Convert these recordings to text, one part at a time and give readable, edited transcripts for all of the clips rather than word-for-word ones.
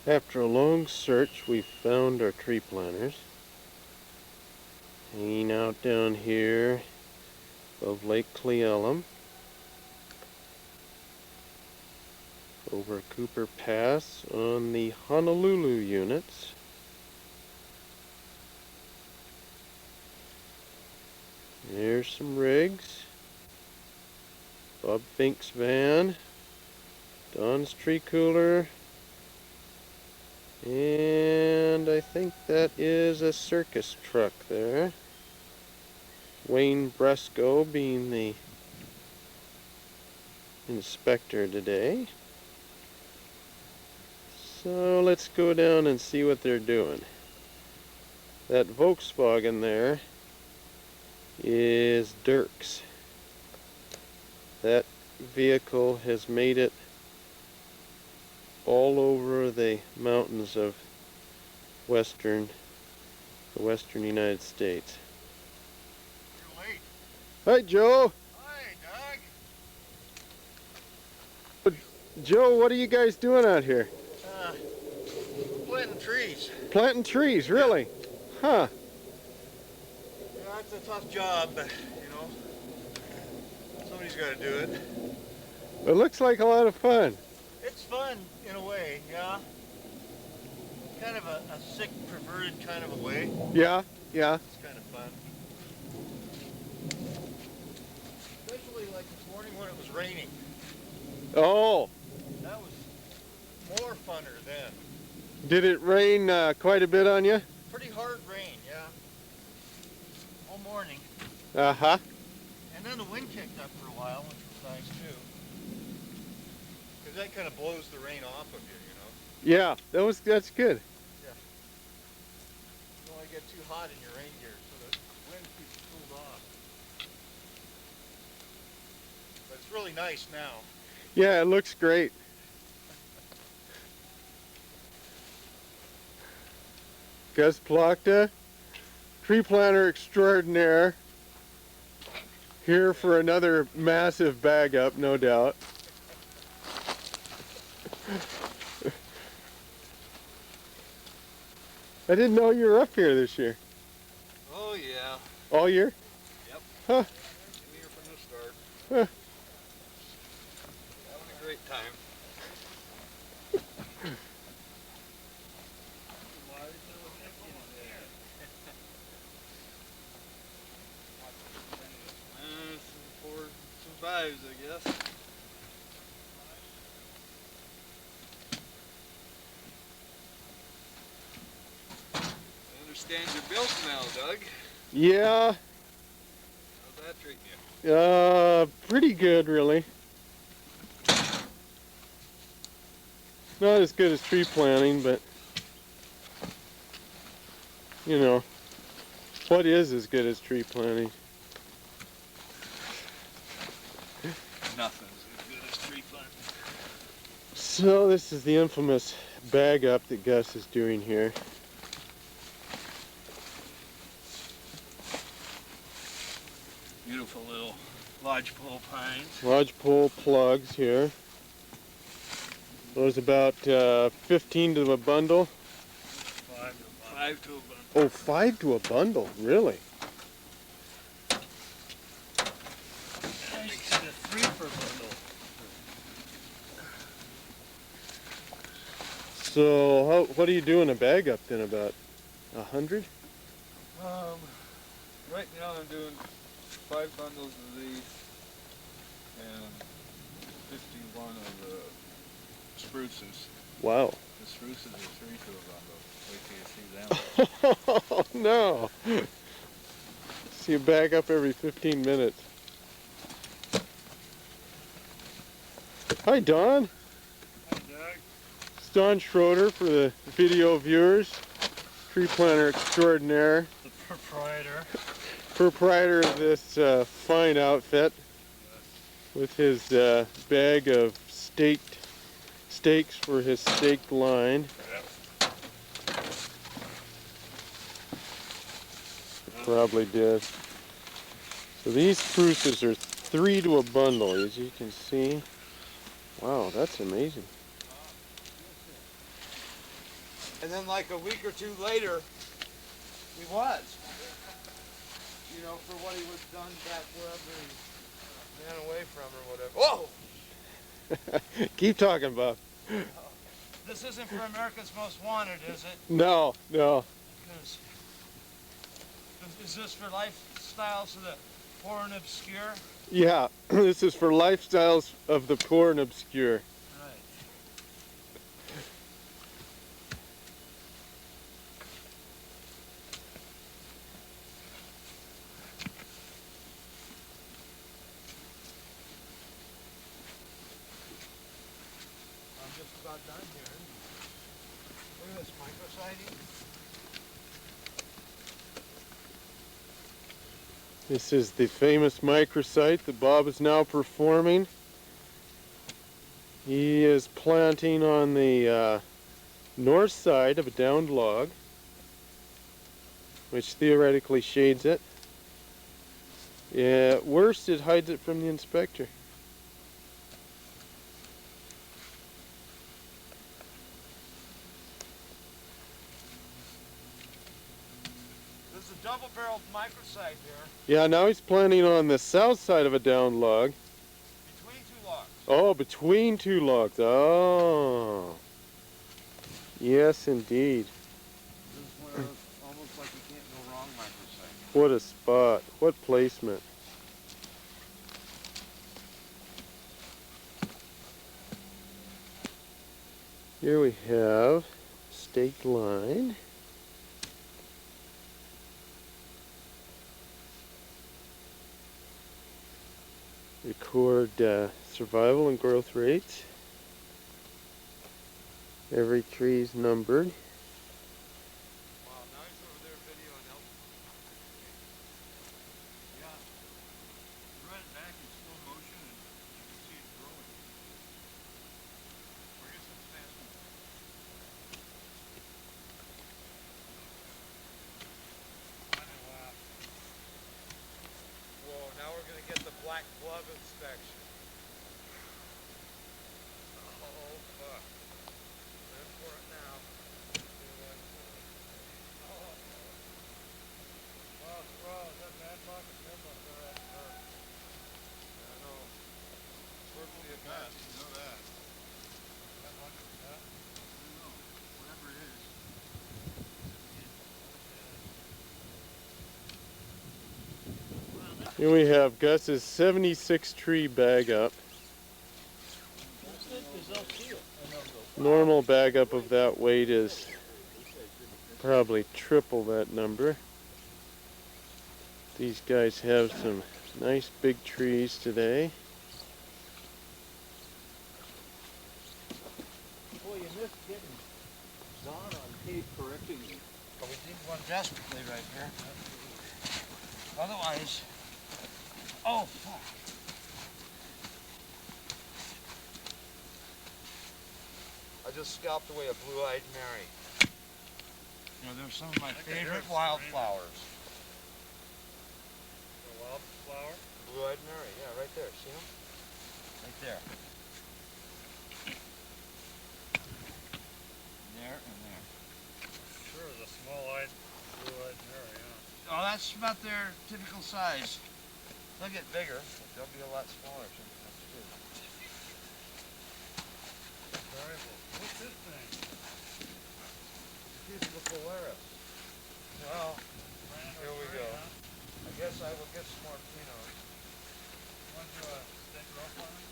After a long search, we found our tree planters hanging out down here above Lake Cle Elum over Cooper Pass on the Honolulu units. There's some rigs. Bob Fink's van, Don's tree cooler, and I think that is a circus truck there. Wayne Bresco being the inspector today. So let's go down and see what they're doing. That Volkswagen there is Dirk's. That vehicle has made it all over the mountains of the western United States. You're late. Hi, Joe. Hi, Doug. Joe, what are you guys doing out here? Planting trees. Planting trees, really? Huh. Yeah, it's a tough job, but you know, somebody's got to do it. It looks like a lot of fun. It's fun in a way, yeah. Kind of a sick, perverted kind of a way. Yeah, yeah. It's kind of fun. Especially like this morning when it was raining. Oh. That was more funner then. Did it rain quite a bit on you? Pretty hard rain, yeah. All morning. Uh-huh. And then the wind kicked up for a while, which was nice too. Because that kind of blows the rain off of you, you know? Yeah, that's good. Yeah. You don't want to get too hot in your rain gear, so the wind keeps it cooled off. But it's really nice now. Yeah, it looks great. Gus Plachta, tree planter extraordinaire, here for another massive bag up, no doubt. I didn't know you were up here this year. Oh yeah. All year? Yep. Huh. Been here from the start. Huh. Having a great time. Some fives, I guess. I understand you're built now, Doug. Yeah. How's that treating you? Pretty good, really. Not as good as tree planting, but you know, what is as good as tree planting? Nothing's as good as tree planting. So this is the infamous bag up that Gus is doing here. Beautiful little lodgepole pines. Lodgepole plugs here. Those about 15 to a bundle. Five to a bundle. Oh, 5 to a bundle, really? That makes it a 3 per bundle. So what are you doing a bag up then, about 100? Right now I'm doing 5 bundles of these and 51 of the spruces. Wow. The spruces are 3 to a bundle. Wait till you see them. Oh no! So you bag up every 15 minutes. Hi Don. Hi Doug. It's Don Schroeder for the video viewers. Tree planter extraordinaire. The proprietor. Proprietor of this fine outfit. Yes. With his bag of stakes for his staked line. Yep. Probably did. So these spruces are 3 to a bundle, as you can see. Wow, that's amazing. And then like a week or two later, he was. You know, for what he was done back wherever he ran away from or whatever. Whoa! Keep talking, Bob. This isn't for America's Most Wanted, is it? No, no. Because is this for lifestyles of the poor and obscure? Yeah, this is for lifestyles of the poor and obscure. Right. I'm just about done here. Look at this microsighting. This is the famous microsite that Bob is now performing. He is planting on the north side of a downed log, which theoretically shades it. At worst, it hides it from the inspector. This is a double-barreled microsite here. Yeah, now he's planting on the south side of a downed log. Between two logs. Oh, between two logs. Oh. Yes, indeed. This is one of those almost like you can't go wrong microsite. What a spot. What placement. Here we have stake line. Record survival and growth rates. Every tree is numbered. Wow, now he's over there videoing elk. Yeah. Run it back in slow motion and you can see it growing. Or here's some fast moving. Whoa, now we're going to get the black glove inspection. Oh, fuck. In for it now. Oh, bro, is that bad pocket pimple? I know. Perfectly a mess, you know that. That much of that? I don't know. Whatever it is. Here we have Gus's 76 tree bag up. Normal bag up of that weight is probably triple that number. These guys have some nice big trees today. Boy, you missed getting Zahn on tape correcting you. But we need one desperately right here. Otherwise, oh fuck. I just scalped away a blue-eyed Mary. You know, they're some of my favorite wildflowers. A wildflower? Blue-eyed Mary, yeah, right there. See them? Right there. There and there. Sure, the small-eyed, blue-eyed Mary, yeah. Oh, that's about their typical size. They'll get bigger, but they'll be a lot smaller sometimes too. Variable. What's this thing? These are the Polaris. Well, here we go. I guess I will get some more Pinos. Want to stick rope on it?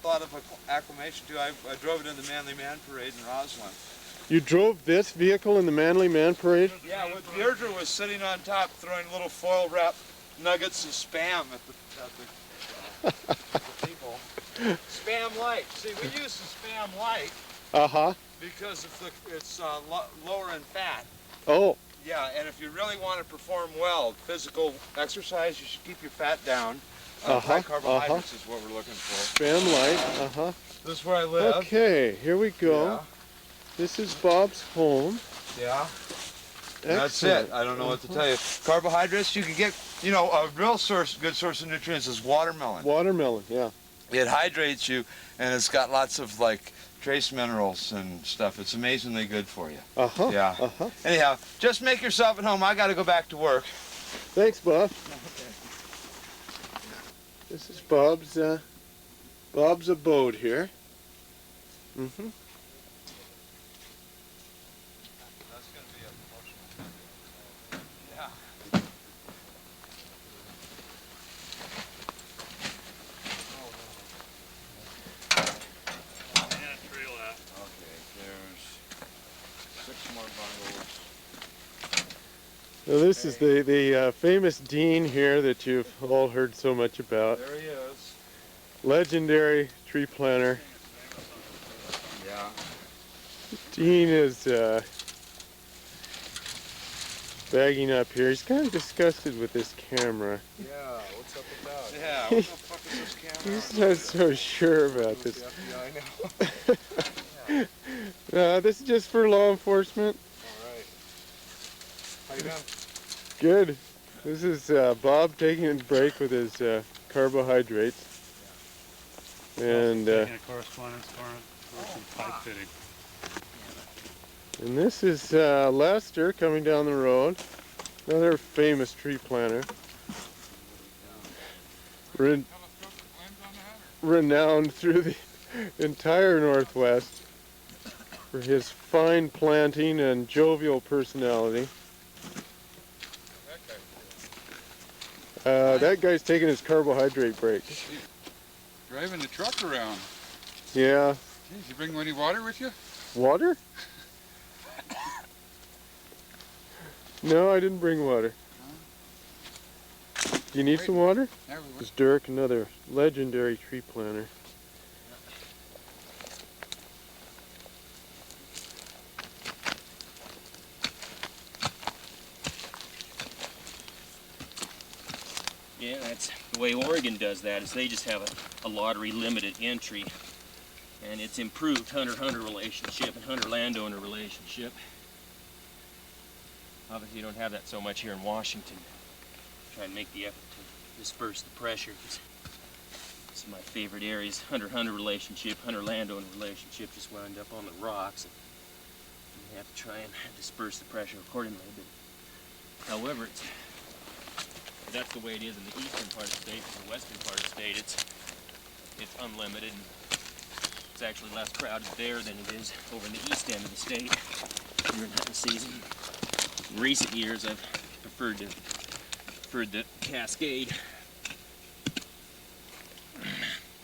A lot of acclimation too. I drove it in the Manly Man Parade in Roslyn. You drove this vehicle in the Manly Man Parade? Yeah, when Deirdre was sitting on top throwing little foil wrap nuggets of Spam at the people. Spam light. See, we use the Spam light Uh-huh. because it's lower in fat. Oh. Yeah, and if you really want to perform well, physical exercise, you should keep your fat down. High carbohydrates is what we're looking for. Spam light. Uh-huh. This is where I live. Okay, here we go. Yeah. This is Bob's home. Yeah. Excellent. That's it. I don't know what to tell you. Carbohydrates, you can get, you know, a real good source of nutrients is watermelon. Watermelon, yeah. It hydrates you, and it's got lots of like trace minerals and stuff. It's amazingly good for you. Uh-huh. Yeah. Uh-huh. Anyhow, just make yourself at home. I got to go back to work. Thanks, Bob. This is Bob's abode here. Mm-hmm. That's going to be a promotional. Yeah. And a trail out. Okay, there's 6 more bundles. Now this is the famous Dean here that you've all heard so much about. There he is. Legendary tree planter. Yeah. Dean is bagging up here. He's kind of disgusted with this camera. Yeah, what's up with that? Yeah, what the fuck is this camera? He's not so sure about With this. the FBI now. This is just for law enforcement. Alright. How you doing? Good. This is Bob taking a break with his carbohydrates. And Taking a correspondence for some pipe fitting. and this is Lester coming down the road. Another famous tree planter. Renowned through the entire Northwest for his fine planting and jovial personality. That guy's taking his carbohydrate break. Driving the truck around. Yeah. Geez, you bring any water with you? Water? No, I didn't bring water. Do you need some water? Yeah, we This is Dirk, another legendary tree planter. Yeah, that's the way Oregon does that, is they just have a lottery limited entry. And it's improved hunter-hunter relationship and hunter-landowner relationship. Obviously you don't have that so much here in Washington. Try and make the effort to disperse the pressure. This is my favorite areas, hunter-hunter relationship, hunter-landowner relationship just wound up on the rocks. And you have to try and disperse the pressure accordingly. But, however, that's the way it is in the eastern part of the state. In the western part of the state, it's unlimited. And it's actually less crowded there than it is over in the east end of the state during hunting season. In recent years, I've preferred the Cascade,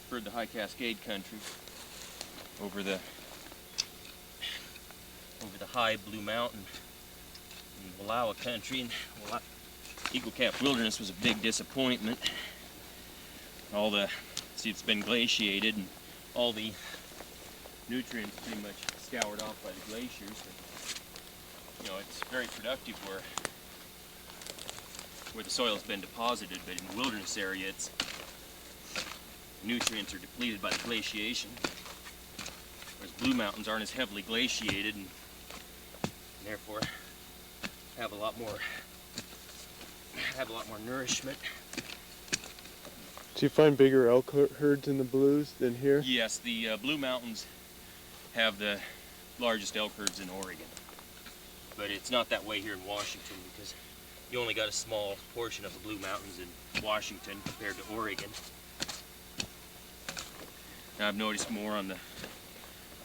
preferred the high Cascade country over the high Blue Mountain and Wallowa country. And Eagle Cap Wilderness was a big disappointment. It's been glaciated and all the nutrients pretty much scoured off by the glaciers. You know, it's very productive where the soil's been deposited, but in the wilderness area, nutrients are depleted by the glaciation. Whereas Blue Mountains aren't as heavily glaciated and therefore have a lot more nourishment. Do you find bigger elk herds in the Blues than here? Yes, the Blue Mountains have the largest elk herds in Oregon. But it's not that way here in Washington because you only got a small portion of the Blue Mountains in Washington compared to Oregon. Now, I've noticed more on the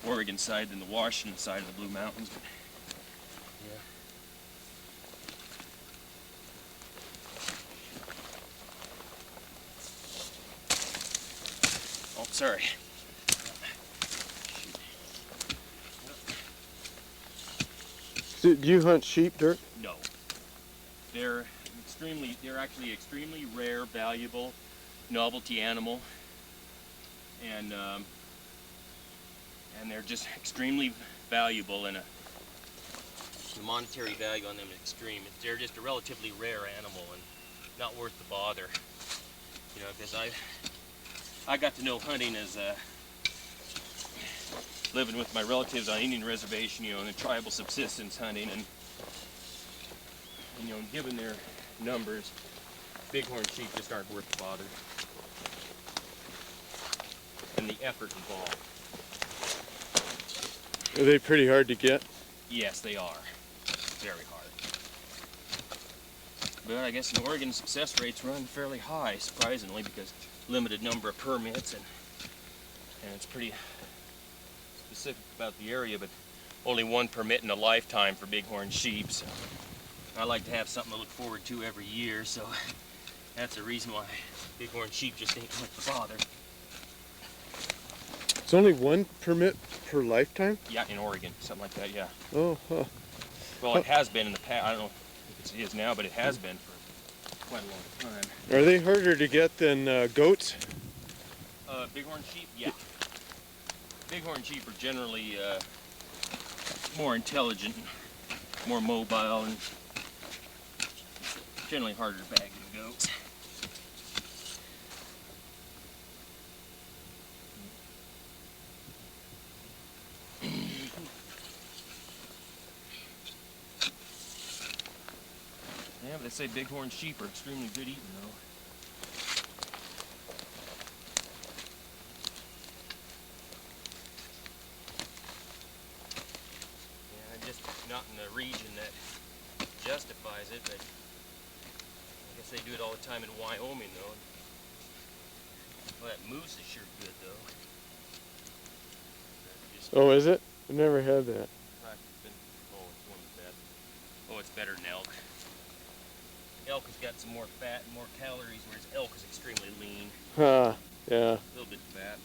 Oregon side than the Washington side of the Blue Mountains. But yeah. Oh, sorry. Do you hunt sheep, Dirk? No. They're actually extremely rare, valuable, novelty animal. And they're just extremely valuable, and the monetary value on them is extreme. They're just a relatively rare animal and not worth the bother. You know, because I got to know hunting as living with my relatives on Indian reservation, you know, and tribal subsistence hunting, and you know, given their numbers, bighorn sheep just aren't worth the bother. and the effort involved. Are they pretty hard to get? Yes, they are. Very hard. But I guess in Oregon, success rates run fairly high, surprisingly, because limited number of permits, and it's pretty specific about the area, but only one permit in a lifetime for bighorn sheep. So I like to have something to look forward to every year, so that's the reason why bighorn sheep just ain't much bother. It's only one permit per lifetime? Yeah, in Oregon, something like that, yeah. Oh, huh. Well, it has been in the past. I don't know if it is now, but it has been for quite a long time. Are they harder to get than goats? Bighorn sheep, yeah. Bighorn sheep are generally more intelligent, more mobile, and generally harder to bag than goats. Yeah, but they say bighorn sheep are extremely good eating, though. Yeah, just not in the region that justifies it, but I guess they do it all the time in Wyoming, though. Well, that moose is sure good, though. Oh, is it? I've never had that. It's one of the best. Oh, it's better than elk. Elk has got some more fat and more calories, whereas elk is extremely lean. Huh, yeah. A little bit fat.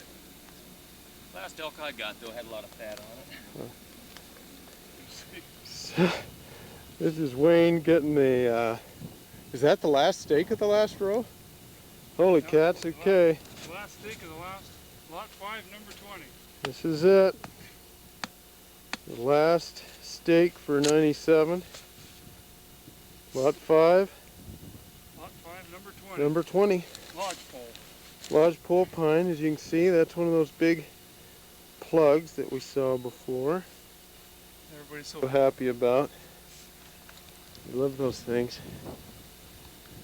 But last elk I got, though, had a lot of fat on it. This is Wayne getting the, is that the last steak of the last row? Holy cats, okay. Last steak of the last, lot 5, number 20. This is it. The last steak for 97. Lot 5. Lot 5, number 20. Number 20. Lodgepole. Lodgepole pine, as you can see, that's one of those big plugs that we saw before. Everybody's So happy about. I love those things.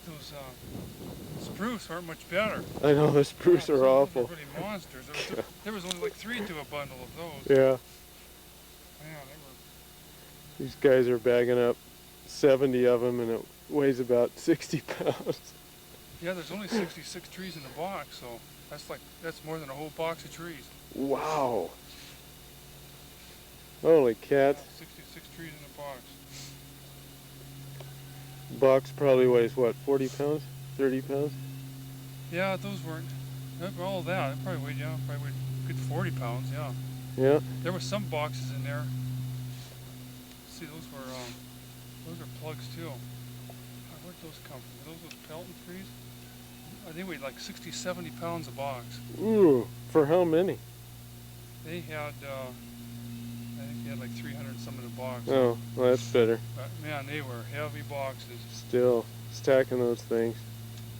Those spruce aren't much better. I know, the spruce are awful. They're really monsters. There was only like 3 to a bundle of those. Yeah. Man, they were. These guys are bagging up 70 of them, and it weighs about 60 pounds. Yeah, there's only 66 trees in the box, so that's more than a whole box of trees. Wow. Holy cats. Yeah, 66 trees in the box. Box probably weighs what, 40 pounds? 30 pounds? Yeah, those weren't. All of that, it probably weighed a good 40 pounds, yeah. Yeah. There were some boxes in there. See, those are plugs too. Where'd those come from? Those Pelton trees? They weighed like 60, 70 pounds a box. Ooh, for how many? They had, I think they had like 300 some in the box. Oh, well, that's better. But man, they were heavy boxes. Still, stacking those things.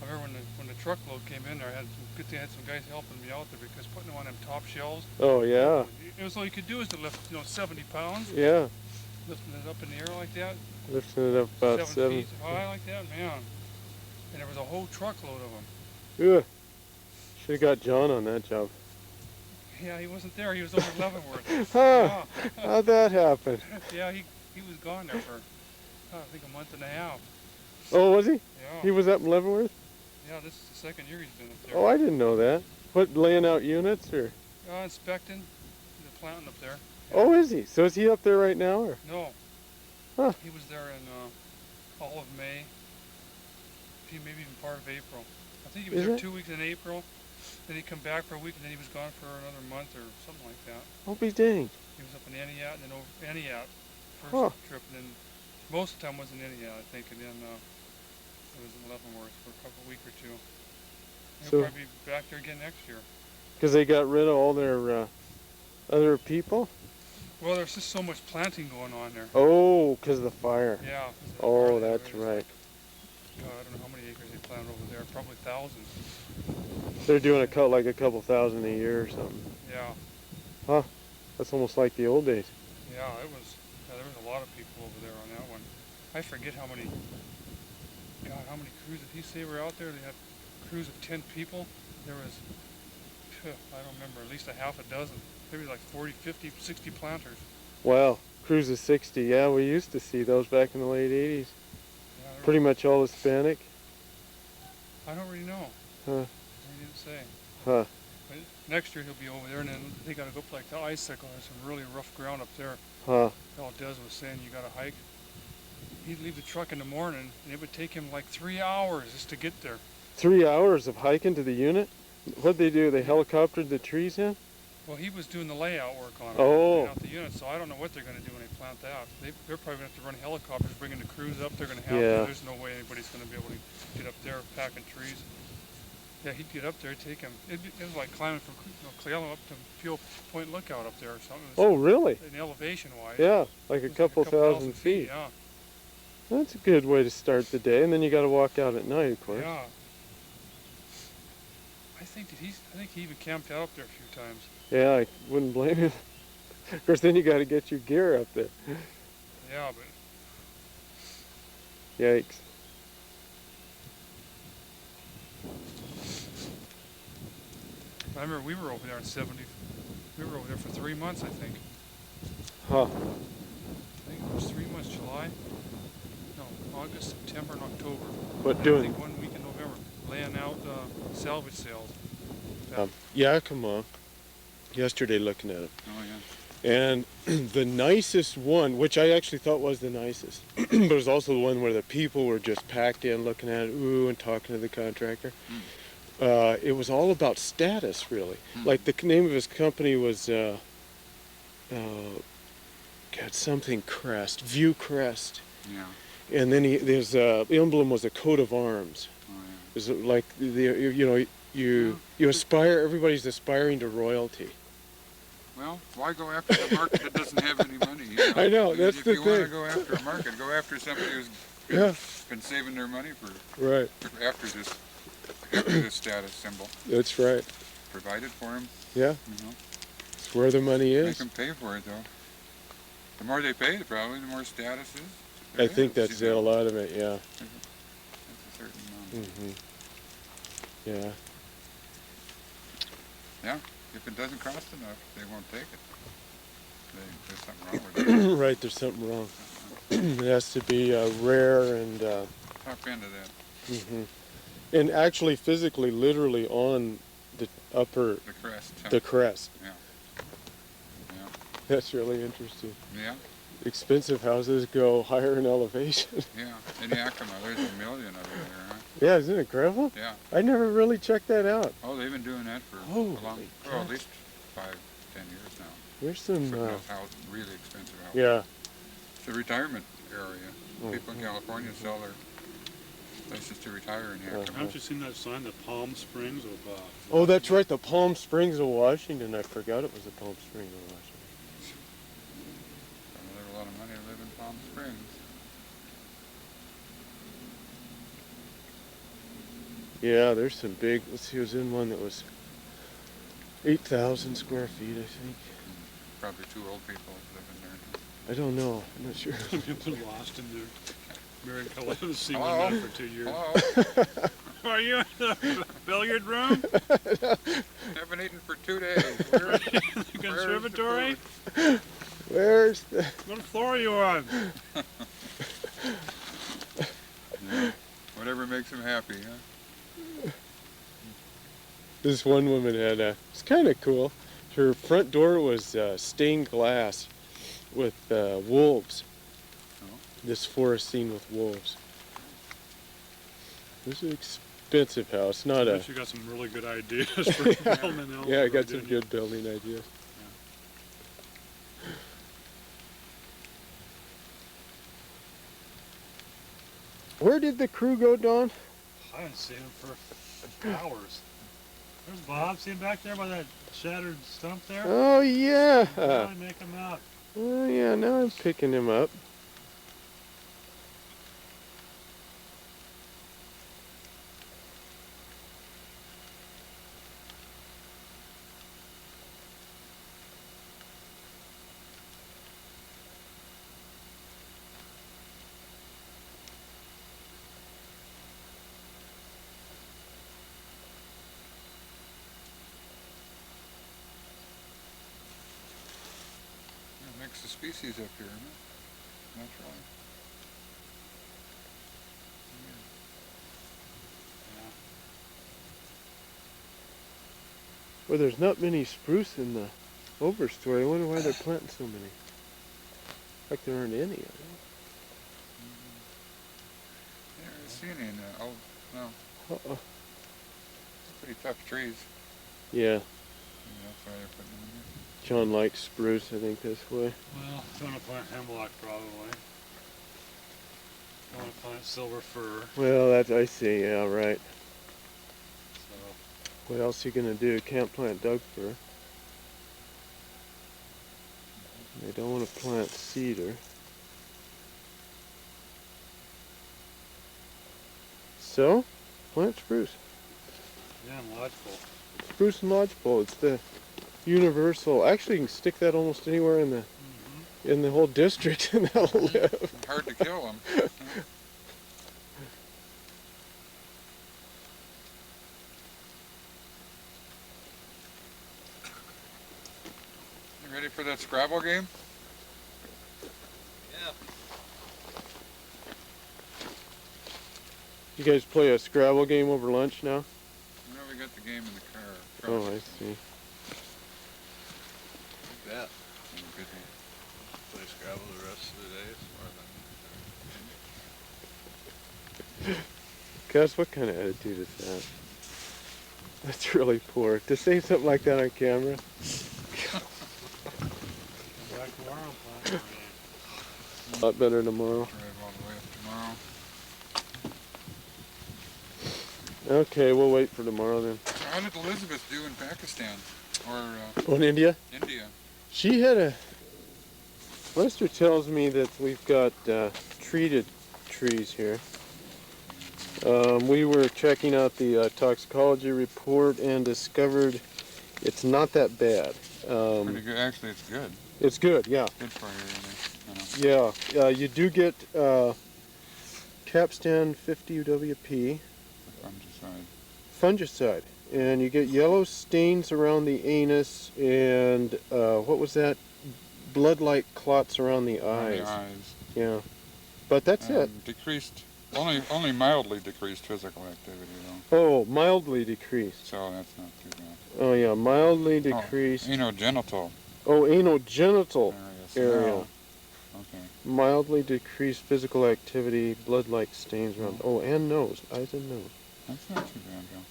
I remember when the truckload came in there, I had some guys helping me out there because putting them on them top shelves. Oh, yeah. It was all you could do is to lift, 70 pounds. Yeah. Lifting it up in the air like that. Lifting it up about 7 feet high like that, man. And there was a whole truckload of them. Ugh. Should have got John on that job. Yeah, he wasn't there. He was over Leavenworth. Huh. Yeah. How'd that happen? Yeah, he was gone there for, I think, a month and a half. Oh, was he? Yeah. He was up in Leavenworth? Yeah, this is the second year he's been up there. Oh, I didn't know that. What, laying out units, or? Inspecting the planting up there. Oh, is he? So is he up there right now, or? No. Huh. He was there in all of May. Maybe even part of April. I think he was there 2 weeks in April. Then he'd come back for a week, and then he was gone for another month or something like that. I'll be dang. He was up in Aniat, and then over Aniat first trip, and then most of the time was in Aniat, I think, and then it was in Leavenworth for a week or two. He'll probably be back there again next year. Because they got rid of all their other people? Well, there's just so much planting going on there. Oh, because of the fire. Yeah. Oh, that's right. God, I don't know how many acres they planted over there. Probably thousands. They're doing like a couple thousand a year or something. Yeah. Huh. That's almost like the old days. Yeah, there was a lot of people over there on that one. I forget how many crews did he say were out there? They had crews of 10 people. There was I don't remember, at least a half a dozen. Maybe like 40, 50, 60 planters. Wow, crews of 60. Yeah, we used to see those back in the late 80s. Yeah, Pretty much all Hispanic. I don't really know. Huh. He didn't say. Huh. But next year he'll be over there, and then they got to go up like the icicle. There's some really rough ground up there. Huh. All Des was saying you got to hike. He'd leave the truck in the morning, and it would take him like 3 hours just to get there. 3 hours of hiking to the unit? What'd they do? They helicoptered the trees in? Well, he was doing the layout work on it, Oh. laying out the unit, so I don't know what they're going to do when they plant that. They're probably going to have to run helicopters, bringing the crews up. They're going to have Yeah. to. There's no way anybody's going to be able to get up there packing trees. Yeah, he'd get up there, take him. It was like climbing from Cle Elum up to Fuel Point Lookout up there or something. Oh, really? In elevation-wise. Yeah, like a It was couple thousand feet. Yeah. That's a good way to start the day, and then you got to walk out at night, of course. Yeah. I think he even camped out up there a few times. Yeah, I wouldn't blame him. Of course, then you got to get your gear up there. Yeah, but Yikes. I remember we were over there in 70. We were over there for 3 months, I think. Huh. I think it was 3 months, July. No, August, September, and October. What I doing? think 1 week in November, laying out salvage sales. Yakima. Yesterday looking at it. Oh, yeah. And the nicest one, which I actually thought was the nicest, but it was also the one where the people were just packed in looking at it, ooh, and talking to the contractor. It was all about status, really. Like the name of his company was, something Crest, View Crest. Yeah. And then his emblem was a coat of arms. Oh, yeah. It was like, you aspire, everybody's aspiring to royalty. Well, why go after the market that doesn't have any money? You know? I know, that's the If you want to thing. go after a market, go after somebody who's been saving their money Right, after this status symbol. that's right. Provided for them, Yeah, you know. it's where the money Make is. them pay for it, though. The more they pay, probably the more status is. I think that's a lot of it, yeah. That's a certain amount. Yeah. Yeah, if it doesn't cost enough, they won't take it. There's something wrong with it. Right, there's something wrong. It has to be rare and Top end of that. and actually physically, literally on the upper, The crest. Huh? the crest. Yeah. Yeah. That's really interesting. Yeah. Expensive houses go higher in elevation. Yeah. In Yakima, there's a million of them there, huh? Yeah, isn't it incredible? Yeah. I never really checked that out. Oh, they've been doing that for Holy a long, well, at least 5, 10 years now. There's some, For those houses, really expensive houses. yeah. It's a retirement area. People in California sell their places to retire in Yakima. Haven't you seen that sign, the Palm Springs of, Oh, that's right, the Palm Springs of Washington. I forgot it was the Palm Springs of Washington. There's a lot of money to live in Palm Springs. Yeah, there's some big, let's see, I was in one that was 8,000 square feet, I think. Probably 2 old people live in there. I don't know, I'm not sure. I've been lost in there. Mary Columbus seen Hello? one for 2 years. Hello? Are you in the billiard room? Haven't eaten for 2 days. Where, The conservatory? Where's the... What floor are you on? yeah. Whatever makes them happy, huh? This one woman had it's kind of cool. Her front door was stained glass with wolves. Oh. This forest scene with wolves. This is an expensive house, not a... You got some really good ideas for filming. Yeah, I got some good building ideas. Where did the crew go, Don? I haven't seen him for hours. There's Bob. See him back there by that shattered stump there? Oh, yeah. Finally make him out. Oh, yeah, now I'm picking him up. mix of species up here, huh? Naturally. Well, there's not many spruce in the overstory. I wonder why they're planting so many. Like there aren't any. Yeah, I see any in there. Oh, no. Uh-oh. Pretty tough trees. Yeah. That's why they're putting them in here. John likes spruce, I think, this way. Well, I'm gonna plant hemlock probably. I want to plant silver fir. Well, that's, I see, yeah, right. So What else are you gonna do? Can't plant Doug fir. They don't want to plant cedar. So, plant spruce. yeah, and lodgepole. Spruce and lodgepole. It's the universal. Actually, you can stick that almost anywhere in the whole district, and that'll live. Hard to kill them. You ready for that Scrabble game? Yeah. You guys play a Scrabble game over lunch now? No, we got the game in the car. Oh, I see. Yeah. Good. Play Scrabble the rest of the day. Gus, what kind of attitude is that? That's really poor. To say something like that on camera. Back tomorrow and plant. A lot better tomorrow. Drive all the way up tomorrow. Okay, we'll wait for tomorrow then. How did Elizabeth do in Pakistan? Or Oh, in India? India? She had a... Lester tells me that we've got treated trees here. We were checking out the toxicology report and discovered it's not that bad. Pretty good. Actually, it's good. It's good, yeah. Good for you. Yeah, you do get Capstan 50 WP fungicide, and you get yellow stains around the anus, and what was that? Blood-like clots around the eyes. Yeah, but that's it. Decreased, only mildly decreased physical activity though. Oh, mildly decreased. So that's not too bad. Oh yeah, mildly decreased. Anogenital Oh, anogenital area. Oh, okay. Mildly decreased physical activity, blood-like stains around. Oh, and nose, eyes and nose. That's not too bad though.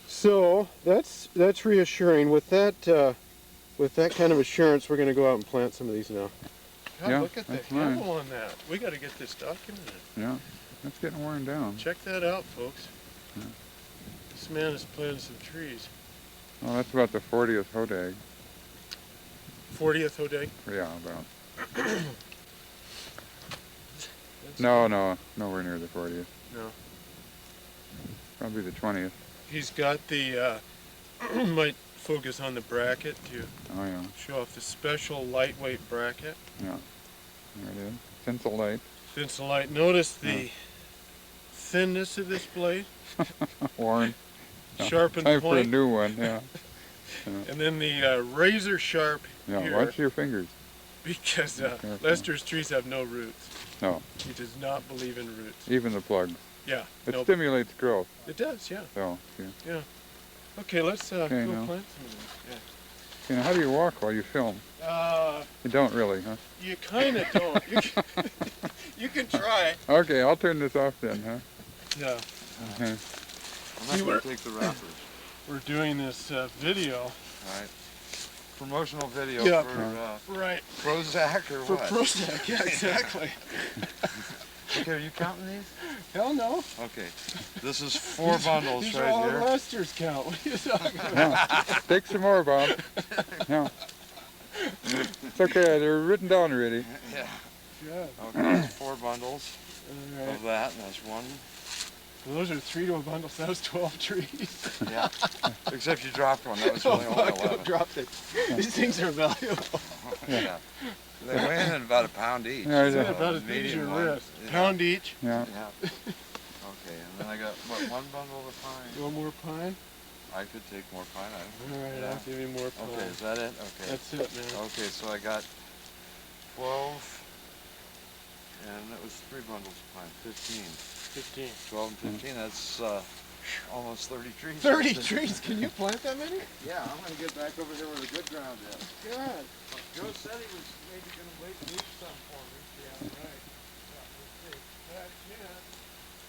So that's reassuring. With that kind of assurance, we're going to go out and plant some of these now. God, Yeah, look at the that's handle on that. We got to get this documented. Yeah, that's getting worn down. Check that out, folks. Yeah. This man is planting some trees. Oh, that's about the 40th hodag. 40th hodag? Yeah, about. No, nowhere near the 40th. No. Probably the 20th. He's got the, might focus on the bracket to Oh yeah, show off the special lightweight bracket. yeah. There it is. Tinsel light. Tinsel light. Notice the thinness of this blade. Worn. Sharpened Time for a point. new one, yeah. And then the razor sharp Yeah, here. watch your fingers. Because Careful. Lester's trees have no roots. No, He does not believe in roots. even the plugs. Yeah. It Nope. stimulates growth, It does, yeah. so, yeah. Okay, let's go Okay, plant now. some of these. You know, how do you walk while you film? Yeah. You don't really, huh? You kind of don't. You can try. Okay, I'll turn this off then, huh? Yeah. Okay. I'm not going to take the wrappers. We're doing this video. Right. Promotional video Yeah. for Right. Prozac or For what? Prozac, yeah, exactly. Okay, are you counting these? Hell no. Okay. This is 4 bundles These are right all here. Lester's count. What are you talking about? Yeah. Take some more, Bob. Yeah. It's okay, they're written down already. Yeah. Yeah. Okay, that's 4 bundles All right. of that, and that's 1. Well, those are 3 to a bundle, so that was 12 trees. Yeah. Except you dropped one. That was Oh, really only fuck, 11. don't drop it. These things are valuable. Yeah. They weigh in about a pound each. Yeah, It's yeah. about as big as medium your one. wrist. Yeah. Pound each. Yeah. Yeah. Okay, and then I got, what, 1 bundle of pine? One more pine? I could take more pine. All right, Yeah. I'll give you more pine. Okay, is that it? Okay. That's it, man. Okay, so I got 12, and that was 3 bundles of pine, 15. 15. 12 and 15, that's almost 30 trees. 30 trees? Can you plant that many? Yeah, I'm going to get back over here where the good ground is. God. Joe said he was maybe going to wait and leave some for me. Yeah, right. Yeah, we'll see. But, yeah,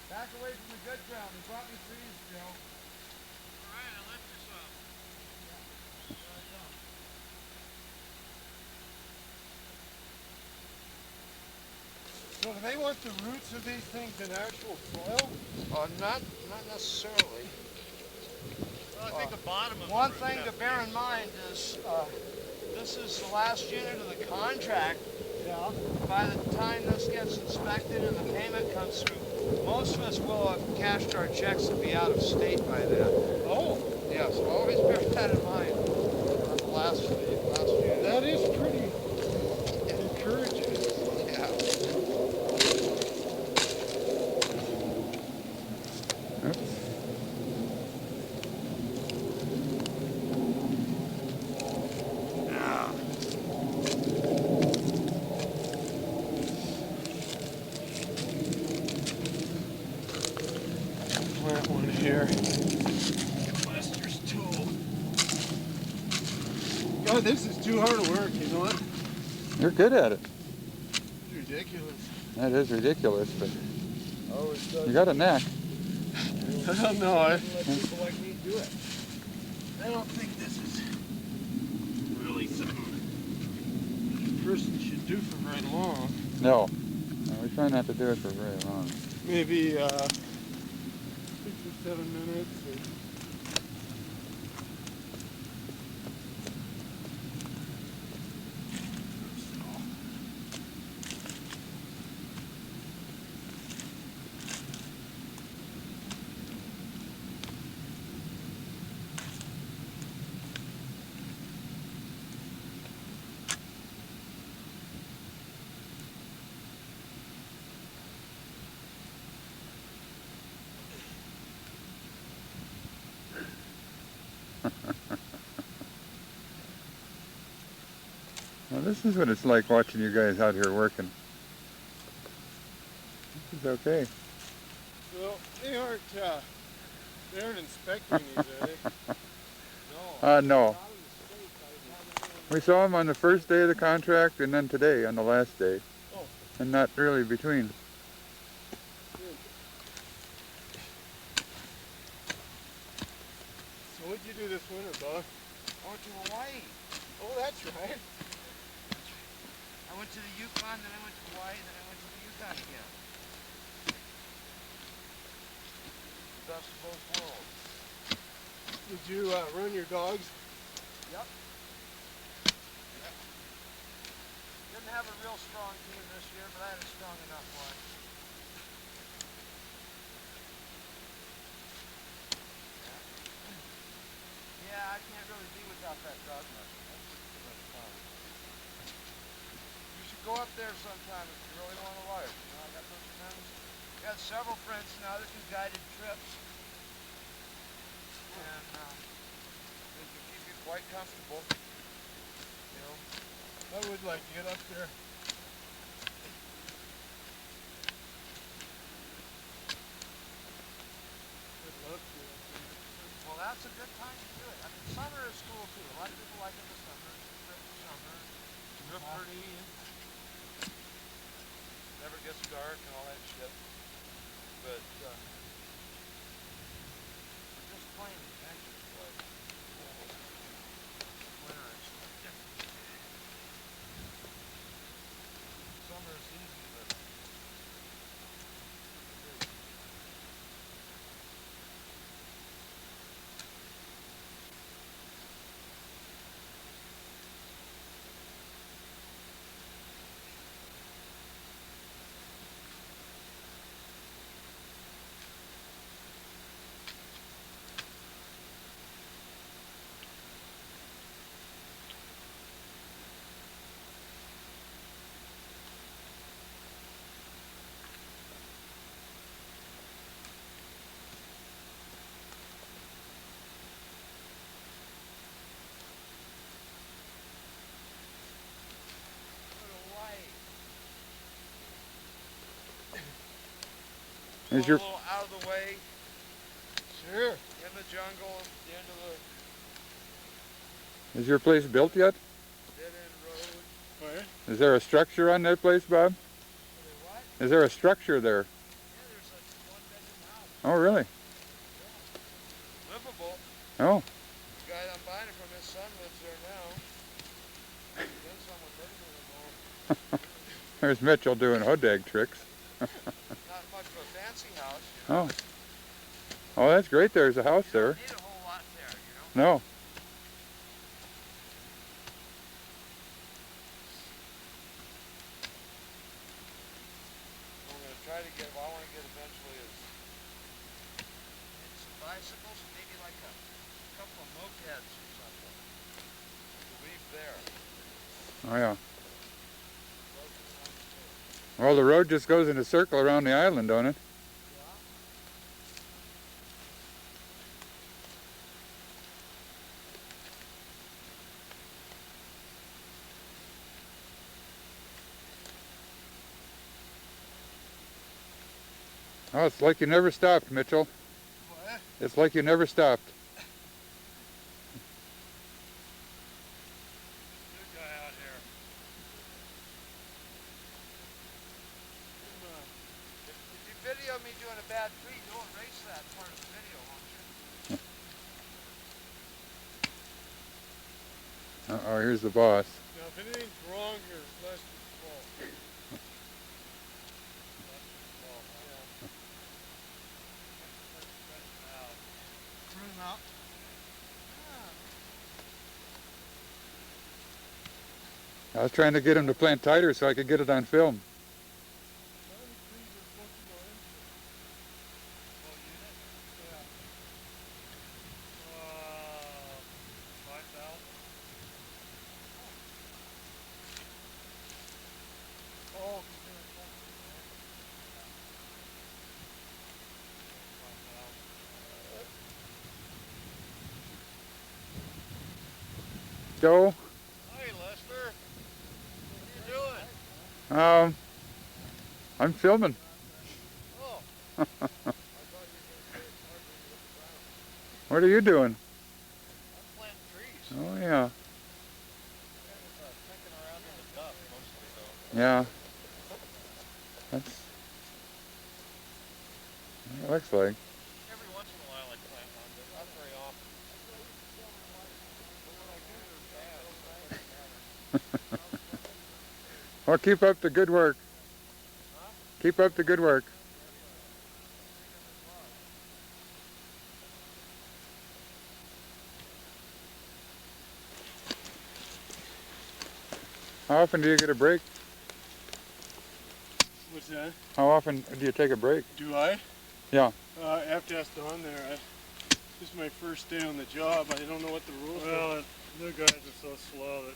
back away from the good ground. He brought me trees, Joe. Alright, I left you some. Here I come. So do they want the roots of these things in actual soil? Not necessarily. Well, I think the bottom of One the root thing has to bear in mind is this is the last unit of the contract. Yeah. By the time this gets inspected and the payment comes through, most of us will have cashed our checks and be out of state by then. Oh, Yeah, so always bear that in mind on the last unit. that is pretty encouraging. Yeah. Plant one here. Buster's tool. God, this is too hard to work, you know what? You're good at it. It's ridiculous. That is ridiculous, but Always does. you got a knack. I don't know. Let people like me do it. I don't think this is really something a person should do for very long. No. No, we try not to do it for very long. Maybe 6 or 7 minutes. Well, this is what it's like watching you guys out here working. This is okay. Well, they aren't inspecting these, are they? No. We saw them on the first day of the contract and then today on the last day. Oh. And not really between. So what'd you do this winter, Bob? I went to Hawaii. Oh, that's right. I went to the Yukon, then I went to Hawaii, then I went to the Yukon again. Best of both worlds. Did you run your dogs? Yep. Didn't have a real strong team this year, but I had a strong enough one. Yeah, I can't really be without that dog much. That's just too much fun. You should go up there sometime if you really want to learn. You know, I got those friends. I got several friends now that do guided trips. And they can keep you quite comfortable. You know. I would like to get up there. I'd love to. Well, that's a good time to do it. I mean, summer is cool too. A lot of people like it in the summer. It's a trip for summer. Real pretty. Never gets dark and all that shit. But for just plain adventure, like winter is different. Summer is easy, but Going a little out of the way, Sure. in the jungle, at the end of the Is your place built yet? dead-end road. Where? Is there a structure on that place, Bob? What? Is there a structure there? Yeah, there's a one-bedroom house. Oh, really? Livable. Oh, The guy I'm buying it from, his son lives there now. Then someone living in it all. there's Mitchell doing hodag tricks. Not much of a fancy house, you know. Oh. Oh, that's great. There's a house You there. don't need a whole lot there, you know. No. I'm going to try to get, well, I want to get eventually is some bicycles and maybe like a couple of mopeds or something. To leave there. Oh, yeah. Well, the road just goes in a circle around the island, don't it? Oh, it's like you never stopped, Mitchell. What? It's like you never stopped. New guy out here. If you video me doing a bad tree, you'll erase that part of the video, won't you? Uh-oh, here's the boss. Now, if anything's wrong here, it's Lester's fault. Prune them out. I was trying to get him to plant tighter so I could get it on film. Joe, Hey, Lester. What are you doing? I'm filming. Oh. What are you doing? I'm planting trees. Oh, yeah. Picking around in the duff mostly, though. Yeah. That's... It looks like. Every once in a while I plant one, but not very often. Well, keep up the good work. Keep up the good work. How often do you get a break? What's that? How often do you take a break? Do I? Yeah. After that's done there, this is my first day on the job. I don't know what the rules are. Well, new guys are so slow that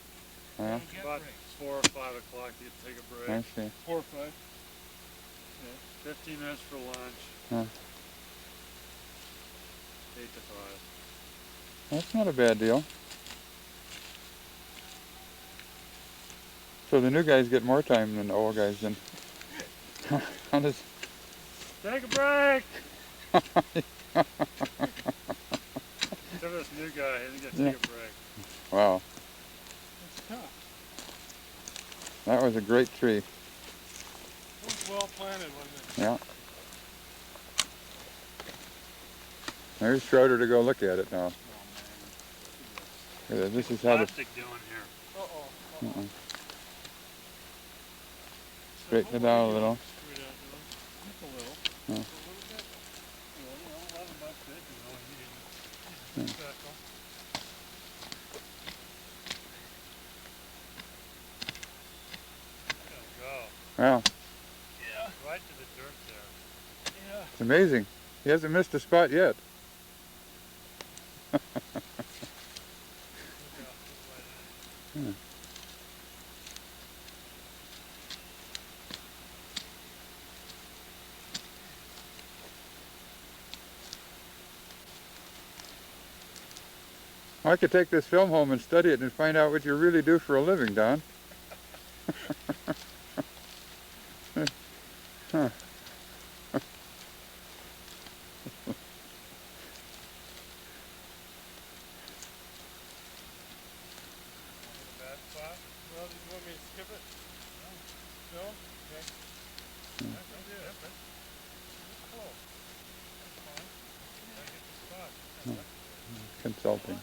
Yeah, about 4 or 5 o'clock you take a break. I see. 4 or 5. 15 minutes for lunch. Huh. 8 to 5. That's not a bad deal. So the new guys get more time than the old guys then. How does... Take a break! Except for this new guy, he didn't get to take a break. Wow, It's tough. that was a great tree. It was well planted, wasn't it? Yeah. There's Schroeder to go look at it now. This is how the... Plastic doing here. Uh-oh. Straighten it out a little. Screw it out, just a little. Huh. Just a little bit. Well, 11 bucks big, you know, you need Yeah. special. Go. Wow, Yeah. Right to the dirt there. Yeah. it's amazing. He hasn't missed a spot yet. Yeah. I could take this film home and study it and find out what you really do for a living, Don. Huh. spot. Well, did you want me to skip it? No? Okay. That's a dip. It's close. That's fine. Gotta get the spot. Consulting.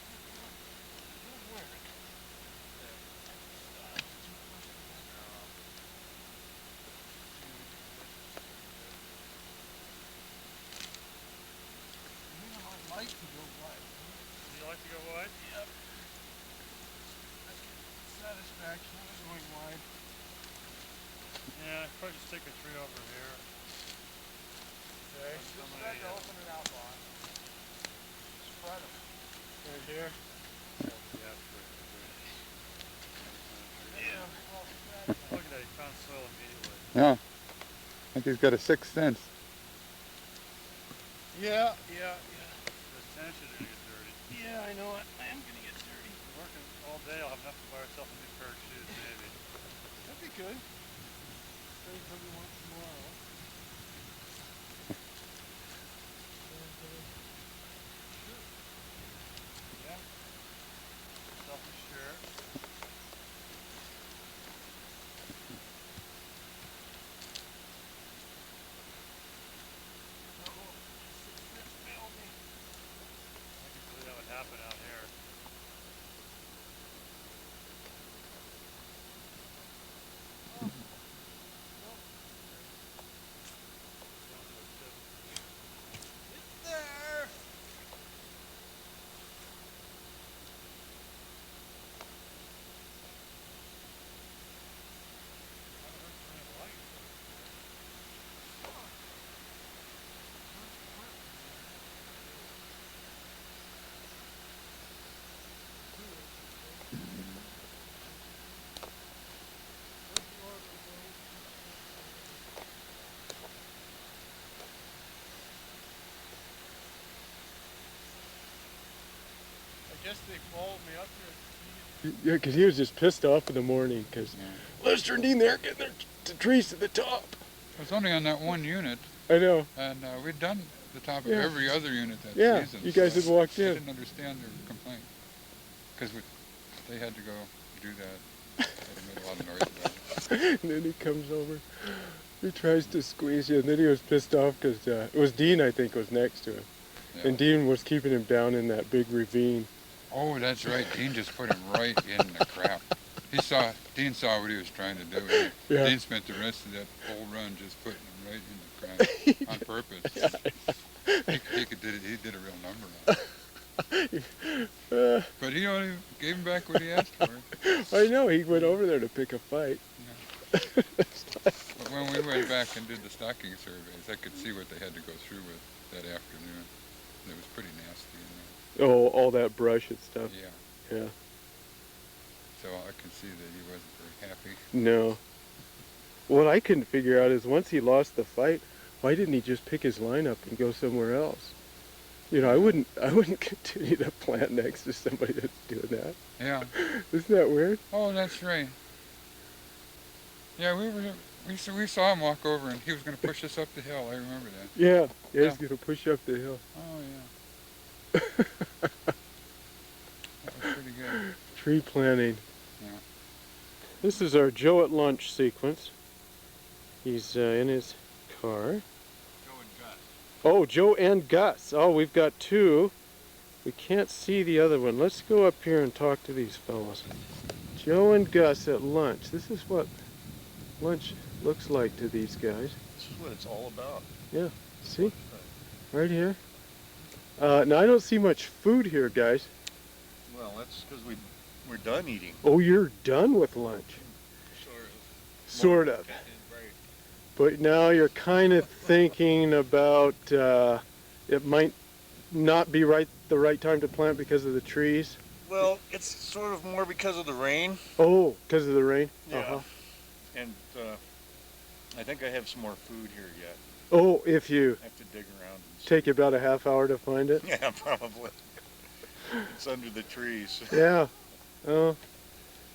I like to go wide. Do you like to go wide? Yep. Satisfaction of going wide. Yeah, probably just take a tree over here. Okay. Just try to open it out, Bob. Spread them. Right here. Yeah. Look at that, he found soil immediately. Yeah. I think he's got a sixth sense. Yeah. There's tension to get dirty. Yeah, I know it. I am gonna get dirty. Working all day, I'll have enough to buy myself a new pair of shoes, maybe. That'd be good. Maybe somebody wants tomorrow. Yeah. Myself a shirt. I can believe that would happen out here. There. I guess they followed me up here. Yeah, because he was just pissed off in the morning because Lester and Dean, they're getting their trees to the top. It was only on that one unit, I know. and we'd done the top of Yeah. every other unit that Yeah, season. you guys had walked I in. didn't understand their complaint because they had to go do that. They made a lot of noise about it. And then he comes over. He tries to squeeze you, and then he was pissed off because it was Dean, I think, was next to him. Yeah. And Dean was keeping him down in that big ravine. Oh, that's right. Dean just put him right in the crap. Dean saw what he was trying to do. Yeah. Dean spent the rest of that whole run just putting him right in the crap on purpose. He did a real number on it. But he only gave him back what he asked for. I know, he went over there to pick a fight. Yeah. But when we went back and did the stocking surveys, I could see what they had to go through with that afternoon. It was pretty nasty in there. Oh, all that brush and stuff. Yeah. Yeah. So I could see that he wasn't very happy. No. What I couldn't figure out is once he lost the fight, why didn't he just pick his line up and go somewhere else? You know, I wouldn't continue to plant next to somebody that's doing that. Yeah. Isn't that weird? Oh, that's right. Yeah, we saw him walk over, and he was going to push us up the hill. I remember that. Yeah. Yeah, Yeah. he's gonna push up the hill. Oh yeah. That was pretty good. Tree planting. Yeah. This is our Joe at lunch sequence. He's in his car. Joe and Gus. Oh, Joe and Gus. Oh, we've got two. We can't see the other one. Let's go up here and talk to these fellows. Joe and Gus at lunch. This is what lunch looks like to these guys. This is what it's all about. Yeah, see? Right here. Now, I don't see much food here, guys. Well, that's because we're done eating. Oh, you're done with lunch. Sort of. Right. But now you're kind of thinking about it might not be the right time to plant because of the trees. Well, it's sort of more because of the rain. Oh, because of the rain? Yeah. Uh-huh. And I think I have some more food here yet. Oh, if you I have to dig around and see. take about a half hour to find it? Yeah, probably. It's under the trees. Yeah. Oh,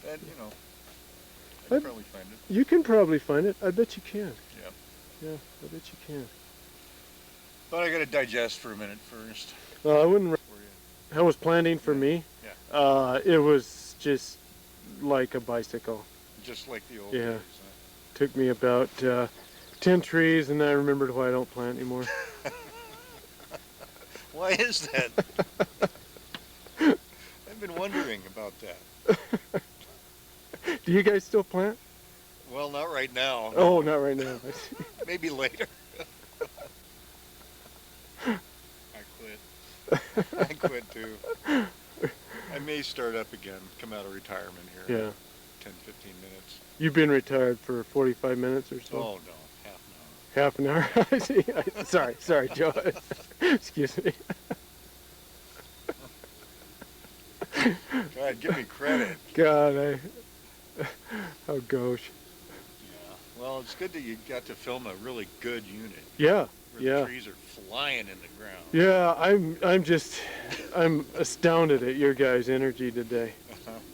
And, you know, I But- can probably find it. you can probably find it. I bet you can. Yeah. Yeah, I bet you can. But I got to digest for a minute first. I wouldn't. For you. How was planting for me? Yeah. It was just like a bicycle. Just like the old Yeah. days. Took me about 10 trees, and then I remembered why I don't plant anymore. Why is that? I've been wondering about that. Do you guys still plant? Well, not right now. Oh, not right now. I see. Maybe later. I quit. I quit too. I may start up again, come out of retirement here. Yeah. 10, 15 minutes. You've been retired for 45 minutes or so? Oh, no. Half an hour. Half an hour? I see. Sorry, Joe. Excuse me. God, give me credit. God, oh gosh. Yeah. Well, it's good that you got to film a really good unit. Yeah, Where yeah. the trees are flying in the ground. Yeah, I'm astounded at your guys' energy today.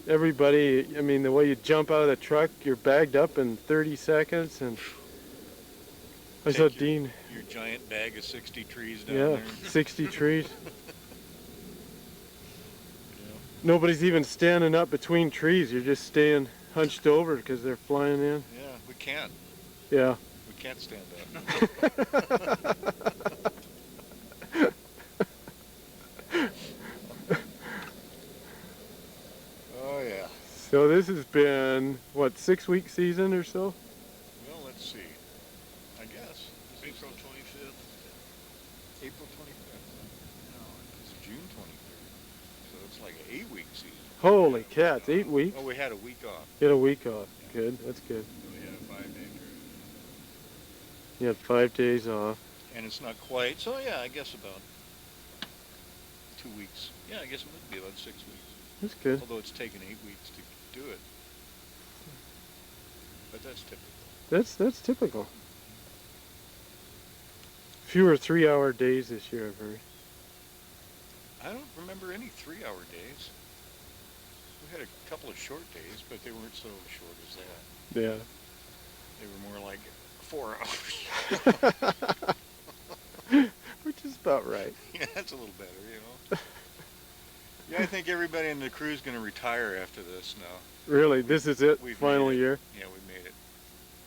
Everybody, I mean, the way you jump out of the truck, you're bagged up in 30 seconds, and I saw Dean. Your giant bag of 60 trees down Yeah, there. 60 trees. Nobody's even standing up between trees. You're just staying hunched over because they're flying in. Yeah, we can't. Yeah. We can't stand up. Oh, yeah. So this has been, what, 6-week season or so? Well, let's see. I guess. April 25th. April 25th. No, it's June 23rd. So it's like an 8-week season. Holy cats, 8 weeks? Oh, we had a week off. You had a week off. Good, that's good. We had a 5-day cruise. You had 5 days off. And it's not quite. So, yeah, I guess about 2 weeks. Yeah, I guess it would be about 6 weeks. That's good. Although it's taken 8 weeks to do it. But that's typical. That's typical. Fewer 3-hour days this year, I've heard. I don't remember any 3-hour days. We had a couple of short days, but they weren't so short as that. Yeah. They were more like 4 hours. Which is about right. Yeah, that's a little better, you know. Yeah, I think everybody in the crew is going to retire after this now. Really? This is it? We've Final made it. year? Yeah, we made it.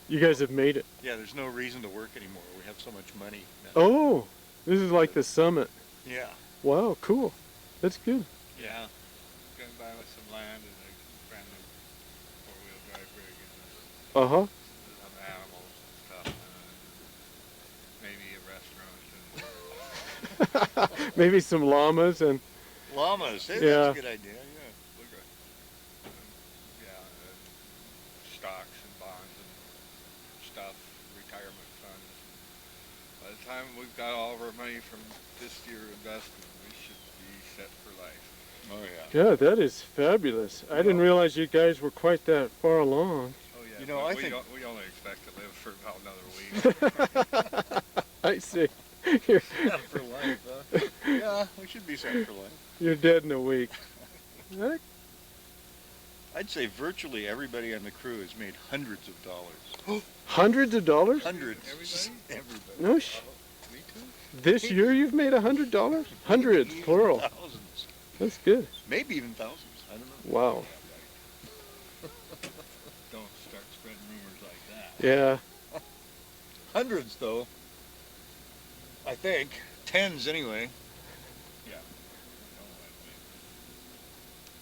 You guys have made it. Yeah, there's no reason to work anymore. We have so much money now. Oh, this is like the summit. Yeah. Wow, cool. That's good. Yeah. Going by with some land and a brand new 4-wheel drive rig and Uh-huh. some animals and stuff. Maybe a restaurant and Maybe some llamas and Llamas. Hey, Yeah. That's a good idea. Yeah. we're good. Yeah, stocks and bonds and stuff, retirement funds. By the time we've got all of our money from this year investment, we should be set for life. Oh, yeah. yeah, that is fabulous. I didn't realize you guys were quite that far along. Oh yeah. You know, but I we think- we only expect to live for about another week. I see. You're, Set for life, huh? Yeah, we should be set for life. you're dead in a week. Heck, I'd say virtually everybody on the crew has made hundreds of dollars. hundreds of dollars? Hundreds. Everybody? Everybody. No Me too. This year you've made $100? Hundreds, Even plural. Thousands. That's good. Maybe even thousands. I don't know. Wow. Don't start spreading rumors like that. Yeah. Hundreds, though. I think. Tens, anyway. Yeah.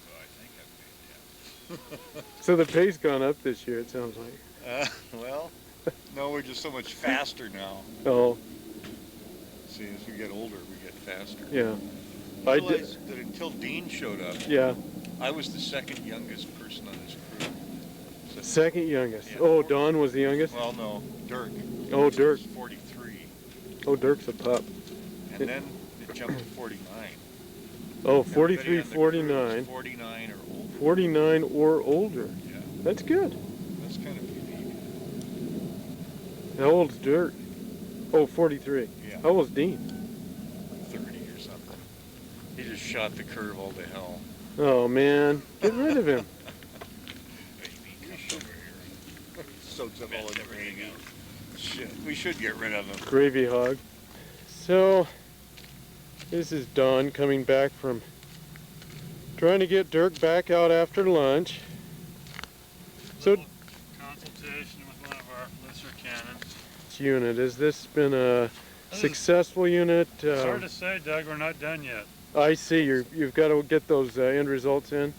No, I think I've made 10. So the pay's gone up this year, it sounds like. Well, no, we're just so much faster now. Oh, See, as we get older, we get faster. yeah. I I did. realized that until Dean showed up, Yeah. I was the second youngest person on his crew. So, Second youngest. Yeah. Oh, Don was the youngest? well, no, Dirk. Oh, Dirk. was 43. Oh, Dirk's a pup. And then it jumped to 49. Oh, Everybody 43, on the crew is 49. 49 or older. 49 or older. Yeah, That's good. that's kind of unique. How old's Dirk? Oh, 43. Yeah. How old's Dean? 30 or something. He just shot the curve all to hell. Oh, man. Get rid of him. Soaks up all the gravy. Shit, we should get rid of him. Gravy hog. So, this is Don coming back from trying to get Dirk back out after lunch. So- little consultation with one of our lesser cannons. Unit, has this been a successful unit? It's hard to say, Doug. We're not done yet. I see. You've got to get those end results in.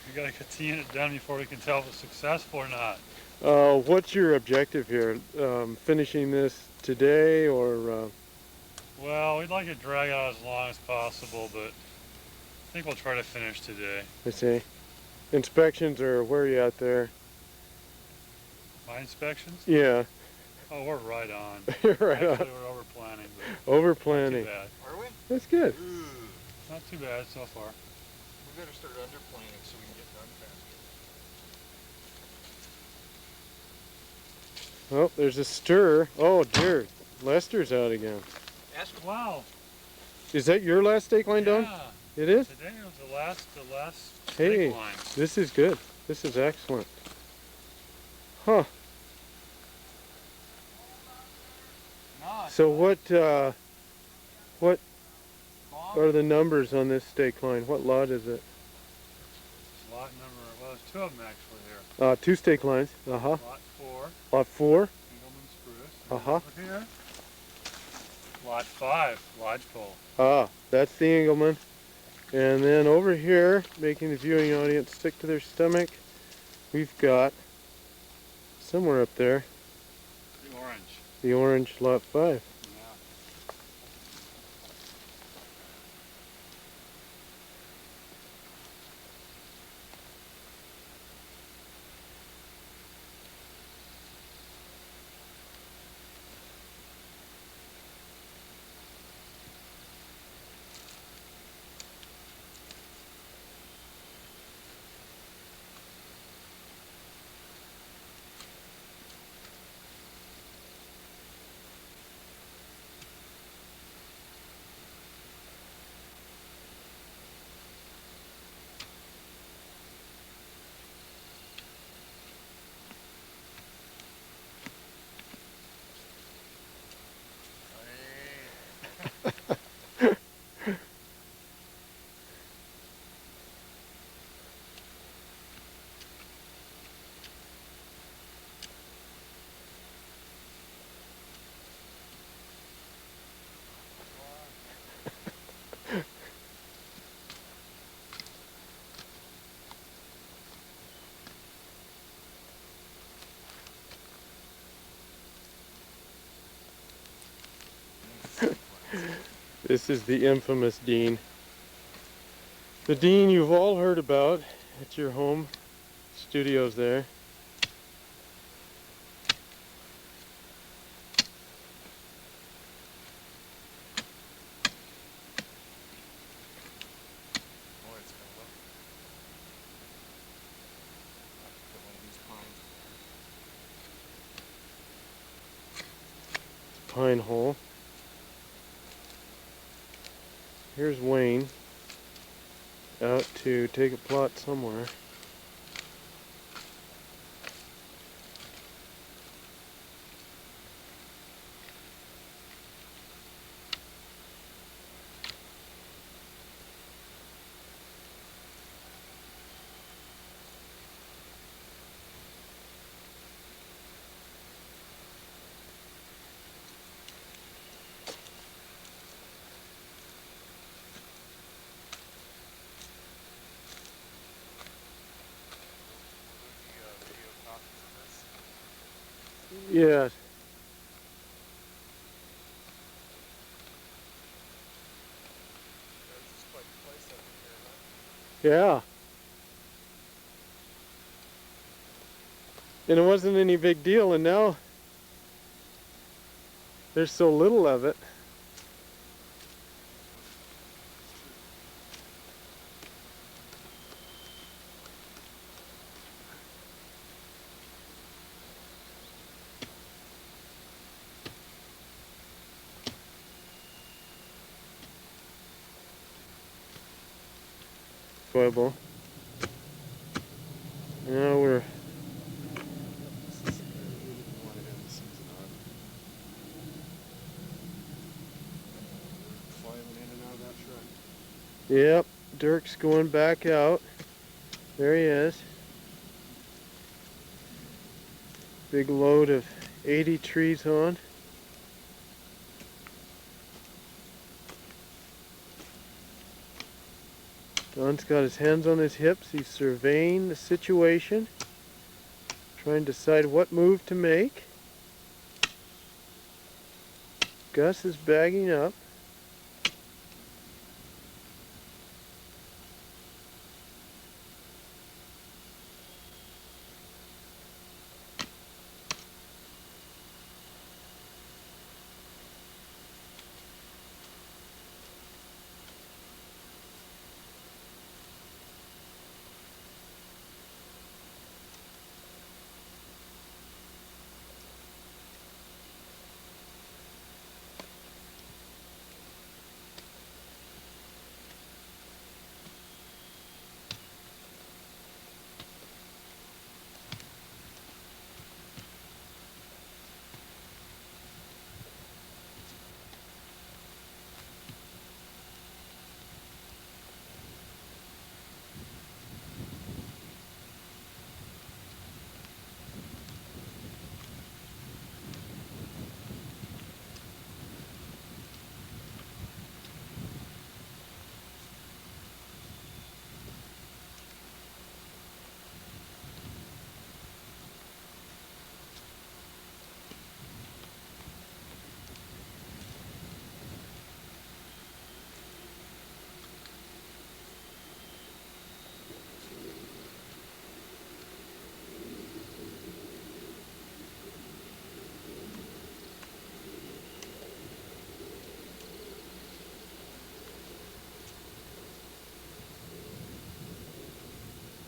We got to get the unit done before we can tell if it's successful or not. What's your objective here? Finishing this today, or? Well, we'd like to drag it out as long as possible, but I think we'll try to finish today. I see. Inspections, or where are you at there? My inspections? Yeah. Oh, we're right on. You're right Actually, on. we're over planning, but Over not too planning. bad. Are we? That's good. Ooh. Not too bad so far. We better start under planning so we can get done faster. Oh, there's a stir. Oh dear, Lester's out again. Wow. Is that your last stake line done? Yeah. It is? Today was the last Hey, stake line. this is good. This is excellent. Huh. No, So what are the numbers on this stake line? What lot is it? Lot number, well, there's two of them actually here. 2 stake lines. Uh-huh. Lot 4, Lot 4. Engelman spruce. Uh-huh. Over here. Lot 5, lodgepole. Ah, that's the Engelman. And then over here, making the viewing audience stick to their stomach, we've got somewhere up there, The orange. the orange lot 5. Yeah. This is the infamous Dean. The Dean you've all heard about at your home studios there. Boy, it's gonna look. Put one of these pines. Pine hole. Here's Wayne out to take a plot somewhere. Yes. Yeah. And it wasn't any big deal, and now there's so little of it. Enjoyable. Now we're Yep, Dirk's going back out. There he is. Big load of 80 trees on. Don's got his hands on his hips. He's surveying the situation, trying to decide what move to make. Gus is bagging up.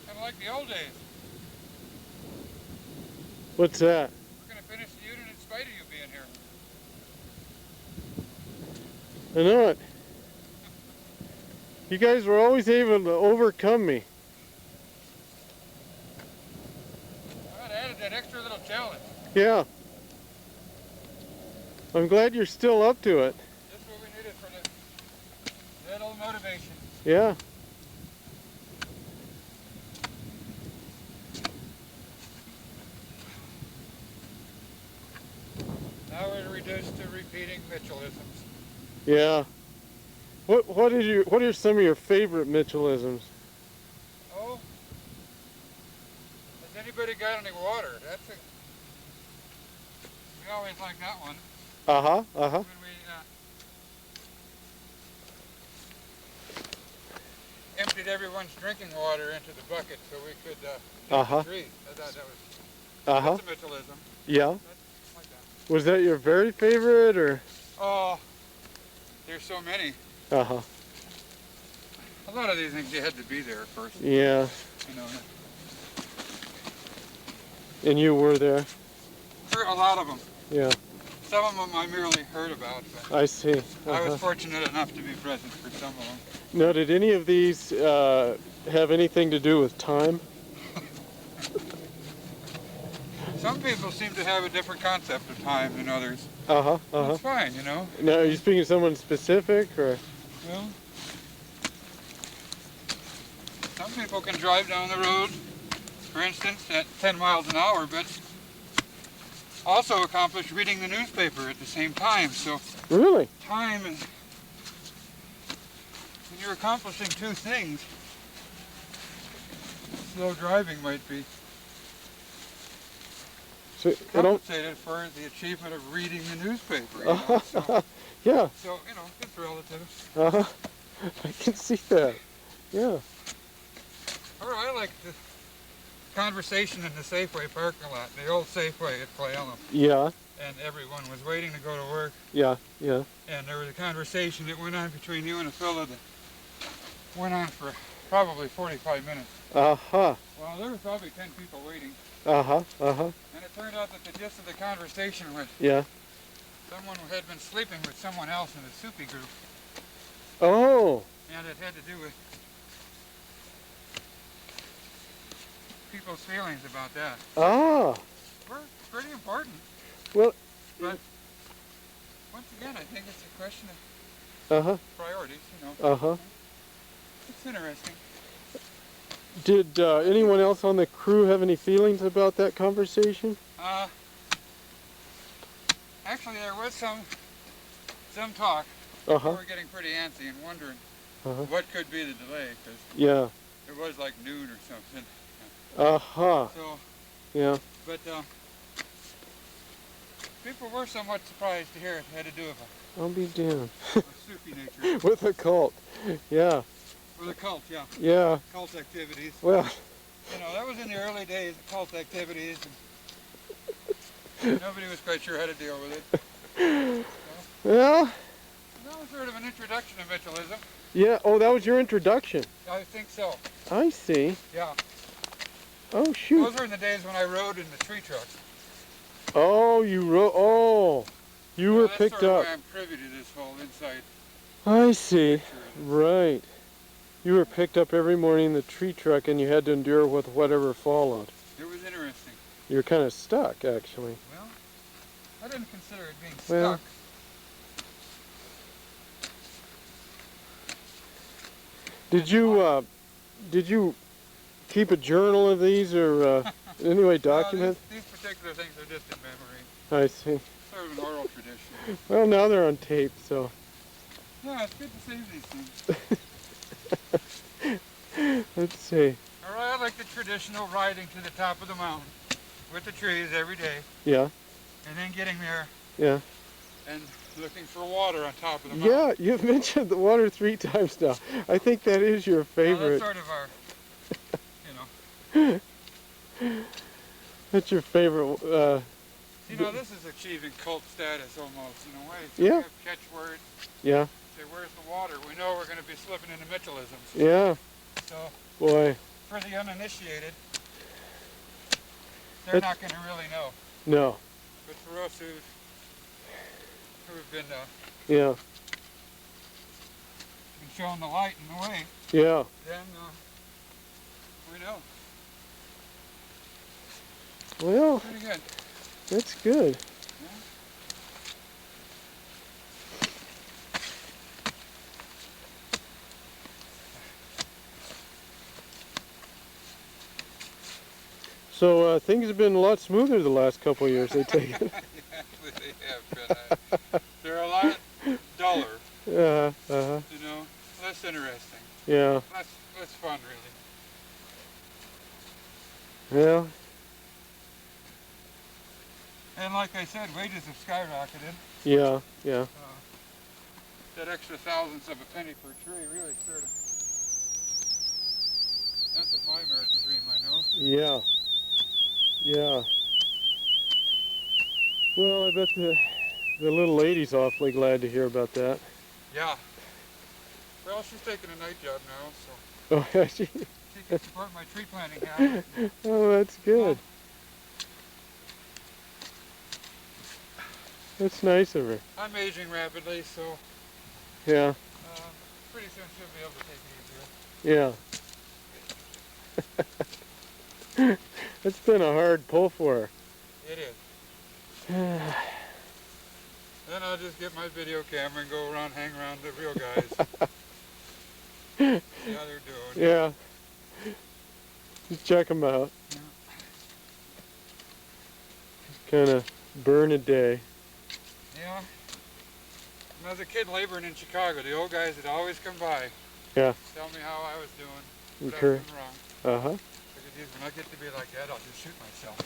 Kind of like the old days. What's that? We're going to finish the unit in spite of you being here. I know it. You guys were always able to overcome me. Well, I added that extra little challenge. Yeah. I'm glad you're still up to it. Just what we needed for that old motivation. Yeah. Now we're reduced to repeating Mitchellisms. Yeah. What are some of your favorite Mitchellisms? Oh, has anybody got any water? We always like that one. Uh-huh, uh-huh. When we emptied everyone's drinking water into the bucket so we could Uh-huh. trees. I thought that was Uh-huh. that's a Mitchellism. Yeah. Like that. Was that your very favorite or? Oh, there's so many. Uh-huh. A lot of these things you had to be there first. Yeah. You know. And you were there? For a lot of them. Yeah. Some of them I merely heard about, but I see. I was fortunate enough to be present for some of them. Now, did any of these have anything to do with time? Some people seem to have a different concept of time than others. Uh-huh, uh-huh. That's fine, you know. Now, are you speaking to someone specific, or? Well, some people can drive down the road, for instance, at 10 miles an hour, but also accomplish reading the newspaper at the same time. So Really? time is, when you're accomplishing two things, slow driving might be So, compensated for the achievement of reading the newspaper. You know? So, yeah. so, you know, it's relative. Uh-huh. I can see that. Yeah. Or I like the conversation in the Safeway parking lot, the old Safeway at Cle Elum. Yeah. And everyone was waiting to go to work. Yeah. Yeah. And there was a conversation that went on between you and a fella that went on for probably 45 minutes. Uh-huh. Well, there were probably 10 people waiting. Uh-huh. Uh-huh. And it turned out that the gist of the conversation was Yeah. someone who had been sleeping with someone else in the soupy group. Oh. And it had to do with people's feelings about that. Ah. Were pretty important. Well. But once again, I think it's a question of Uh-huh. priorities, you know. Uh-huh. It's interesting. Did anyone else on the crew have any feelings about that conversation? Actually, there was some talk. Uh-huh. We were getting pretty antsy and wondering Uh-huh. what could be the delay, because Yeah. it was like noon or something. Uh-huh. So, Yeah. but people were somewhat surprised to hear it had to do with I'll be damned. a soupy nature. With a cult. Yeah. With a cult, yeah. Yeah. Cult activities. Well. You know, that was in the early days of cult activities, and nobody was quite sure how to deal with it. Well. That was sort of an introduction to Mitchellism. Yeah. Oh, that was your introduction. I think so. I see. Yeah. Oh, shoot. Those were in the days when I rode in the tree trucks. Oh, you wrote. Oh, you were That's picked sort of up. why I'm privy to this whole insight. I see. Right. You were picked up every morning in the tree truck, and you had to endure with whatever followed. It was interesting. You were kind of stuck, actually. Well, I didn't consider it being Well. stuck. Did you keep a journal of these, or anyway document? These particular things are just in memory. I see. Sort of an oral tradition. Well, now they're on tape, so. Yeah, it's good to save these things. Let's see. All right, I like the traditional riding to the top of the mountain with the trees every day, Yeah. and then getting there Yeah. and looking for water on top of the mountain. Yeah, you've mentioned the water 3 times now. I think that is your Well, favorite. that's sort of our, you know. That's your favorite. You know, this is achieving cult status almost in a way. So Yeah. we have catchwords. Yeah. Say, where's the water? We know we're going to be slipping into Mitchellisms. Yeah. So, Boy. for the uninitiated, they're not going to really know. No. But for us who've been Yeah. shown the light and the way, Yeah. then we know. Well, Pretty good. that's good. Yeah. So things have been a lot smoother the last couple of years, I take it. Actually, they have been. They're a lot duller, Uh-huh. you know, less interesting, Yeah. less fun, really. Well. And like I said, wages have skyrocketed. Yeah. Yeah. That extra thousandths of a penny per tree really sort of entered my American dream, I know. Yeah. Yeah. Well, I bet the little lady's awfully glad to hear about that. Yeah. Well, she's taking a night job now, so Oh, has she? she can support my tree planting habit. Oh, that's good. That's nice of her. I'm aging rapidly, so Yeah. pretty soon she'll be able to take it easier. Yeah. It's been a hard pull for her. It is. Then I'll just get my video camera and go around, hang around the real guys. See how they're doing. Yeah. Just check them out. Yeah. Just kind of burn a day. Yeah. When I was a kid laboring in Chicago, the old guys would always come by. Yeah. Tell me how I was doing. What I was Encourage. doing wrong. Uh-huh. Because when I get to be like that, I'll just shoot myself.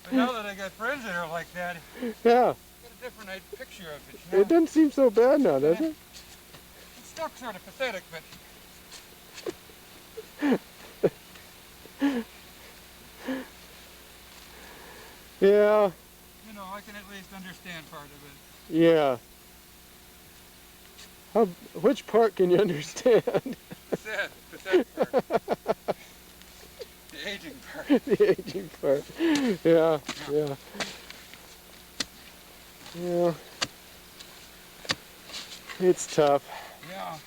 But now that I got friends that are like that, Yeah. I get a different picture of it. You know? It doesn't seem so bad now, does it? It's still sort of pathetic, but Yeah. you know, I can at least understand part of it. Yeah. Which part can you understand? The sad, pathetic part. The aging part. The aging part. Yeah. Yeah. Yeah. It's tough. Yeah.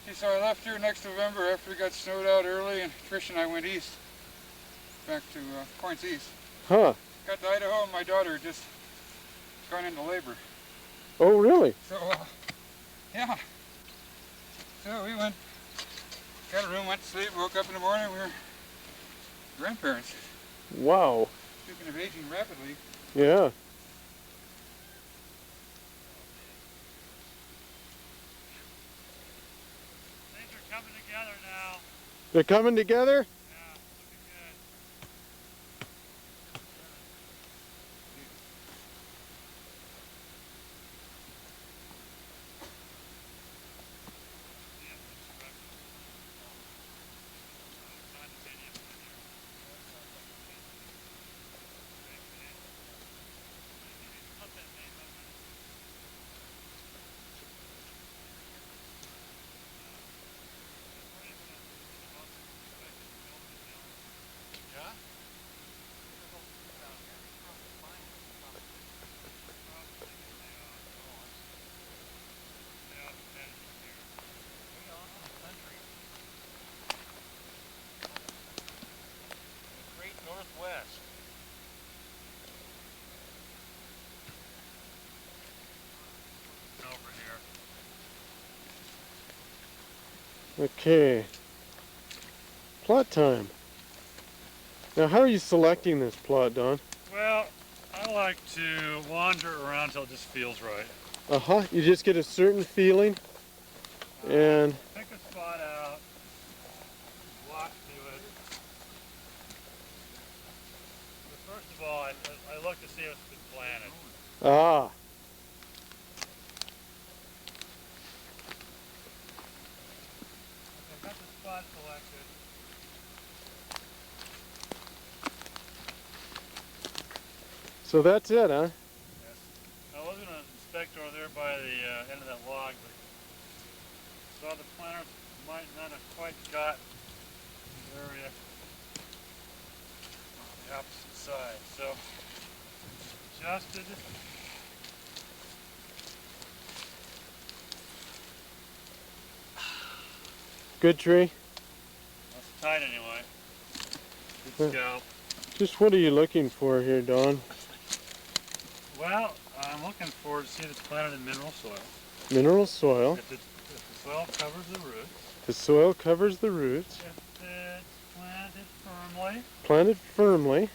See, so I left here next November after it got snowed out early, and Trish and I went east, back to Points East. Huh. Got to Idaho, and my daughter had just gone into labor. Oh, really? So, yeah. So we went Got a room, went to sleep, woke up in the morning, we were grandparents. Wow. Speaking of aging rapidly. Yeah. Things are coming together now. They're coming together? Yeah, looking good. Great Northwest. Over here. Okay. Plot time. Now, how are you selecting this plot, Don? Well, I like to wander around until it just feels right. Uh-huh. You just get a certain feeling, and Pick a spot out, walk to it. But first of all, I look to see if it's been planted. ah, I've got the spot selected. so that's it, huh? Yes. I was going to inspect over there by the end of that log, but saw the planters might not have quite got the area on the opposite side. So adjusted. Good tree. That's tight anyway. Good scalp. Just what are you looking for here, Don? Well, I'm looking forward to see if it's planted in mineral soil. Mineral soil. If the soil covers the roots. The soil covers the roots. If it's planted firmly. Planted firmly.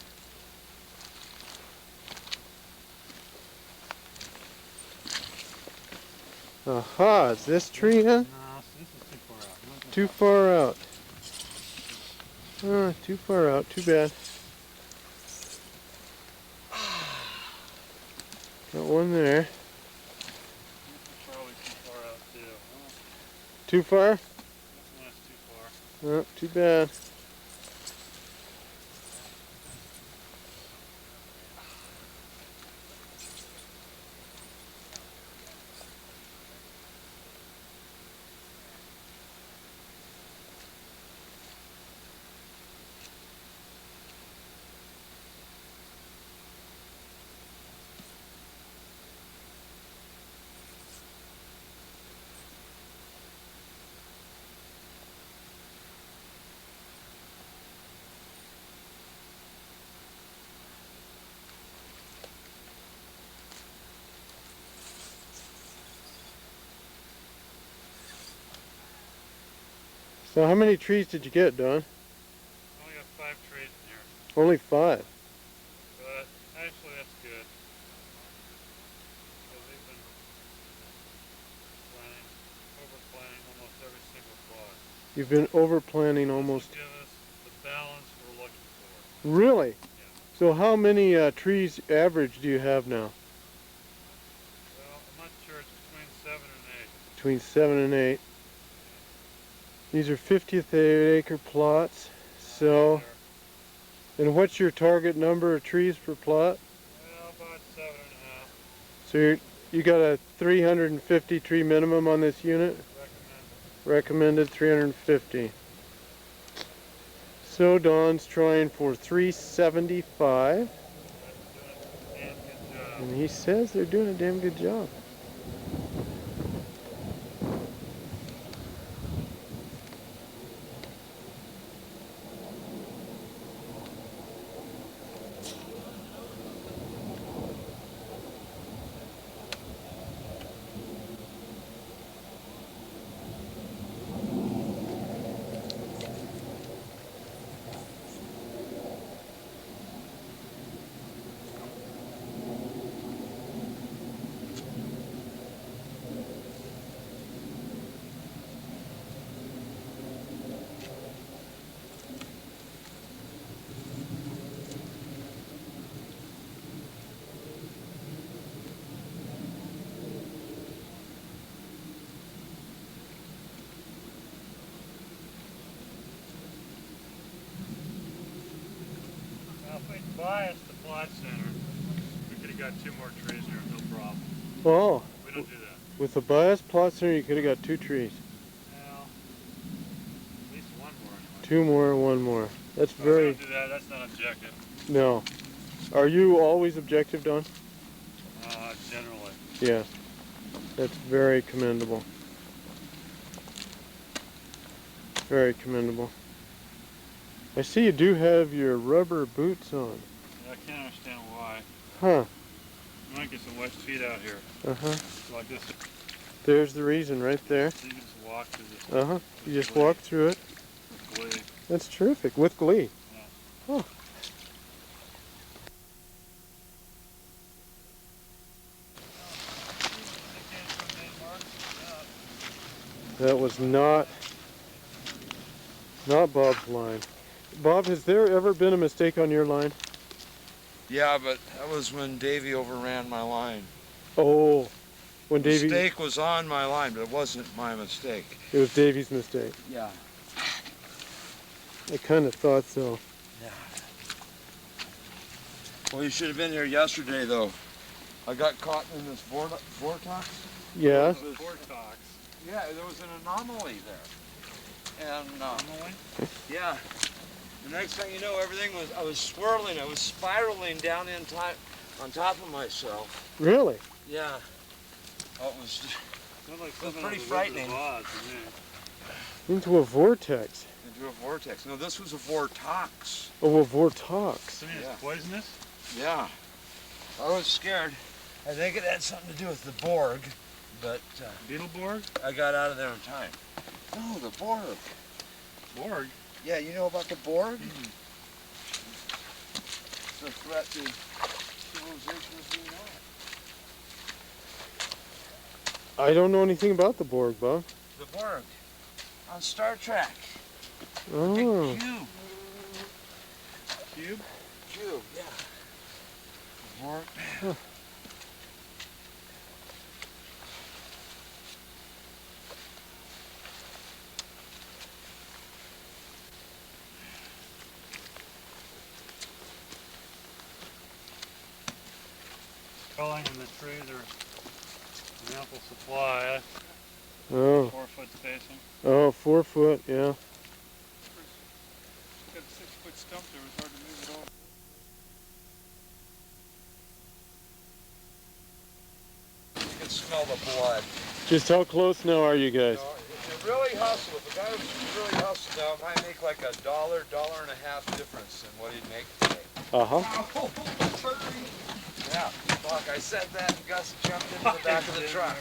Aha, is this tree, huh? No, this is too far out. Too far out. Oh, too far out. Too bad. Got one there. This is probably too far out too. Too far? This one is too far. Oh, too bad. So how many trees did you get, Don? Only got 5 trees in here. Only 5. But actually that's good. Because they've been over-planting almost every single plot. You've been over-planting almost. This will give us the balance we're looking for. Really? Yeah. So how many trees average do you have now? Well, I'm not sure. It's between 7 and 8. Between 7 and 8. These are 50th acre plots. So, and what's your target number of trees per plot? Well, about 7.5. So you got a 350 tree minimum on this unit? Recommended 350. So Don's trying for 375. And he says they're doing a damn good job. bias the plot center, we could have got 2 more trees there, no problem. Oh, We don't do that. with the bias plot center, you could have got 2 trees. Well, at least 1 more anyway. 2 more, 1 more. That's We very, don't do that, that's not objective. no. Are you always objective, Don? Generally. Yeah. That's very commendable. Very commendable. I see you do have your rubber boots on. Yeah, I can't understand why. Huh. You might get some wet feet out here. Uh-huh. Like this. There's the reason right there. So you can just walk through this. Uh-huh. You just walk through it. With glee. That's terrific. With glee. Yeah. Huh. That was not Bob's line. Bob, has there ever been a mistake on your line? Yeah, but that was when Davey overran my line. Oh, when The Davey... mistake was on my line, but it wasn't my mistake. It was Davey's mistake. Yeah. I kind of thought so. Yeah. Well, you should have been here yesterday, though. I got caught in this vortex. Yes. Vortex. Yeah, there was an anomaly there. And, yeah. The next thing you know, I was swirling, I was spiraling down on top of myself. Really? Yeah. Oh, it was Like pretty frightening. Into a vortex. Into a vortex. No, this was a vortex. Oh, a vortex. So it's Yeah. poisonous? Yeah. I was scared. I think it had something to do with the Borg, but Beetleborg? I got out of there in time. No, the Borg. Borg? Yeah, you know about the Borg? It's a threat to civilization as we know it. I don't know anything about the Borg, Bob. The Borg. On Star Trek. Oh. Big cube. Cube? Cube, yeah. The Borg. Huh. Culling in the trees are an ample supply. Oh. 4-foot spacing. Oh, 4 foot, yeah. Got a 6-foot stump there, it was hard to move it all. You can smell the blood. Just how close now are you guys? If you really hustle, if a guy was really hustle now, it might make like $1, $1.50 difference in what he'd make today. Uh-huh. Yeah, fuck, I said that and Gus jumped into the back of the truck.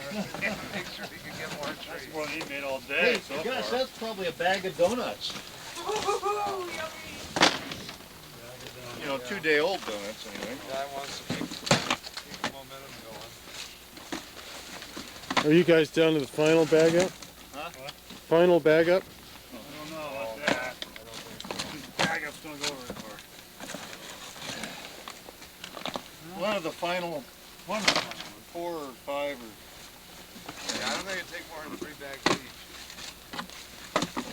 Make sure he could get more trees. That's more than he made all day so Gus, far. that's probably a bag of donuts. You know, 2-day-old donuts anyway. Guy wants to keep the momentum going. Are you guys down to the final bag up? Huh? What? Final bag up? I don't know about that. These bag-ups don't go very far. One of the final, 4 or 5 or... Yeah, I don't think it'd take more than 3 bags each.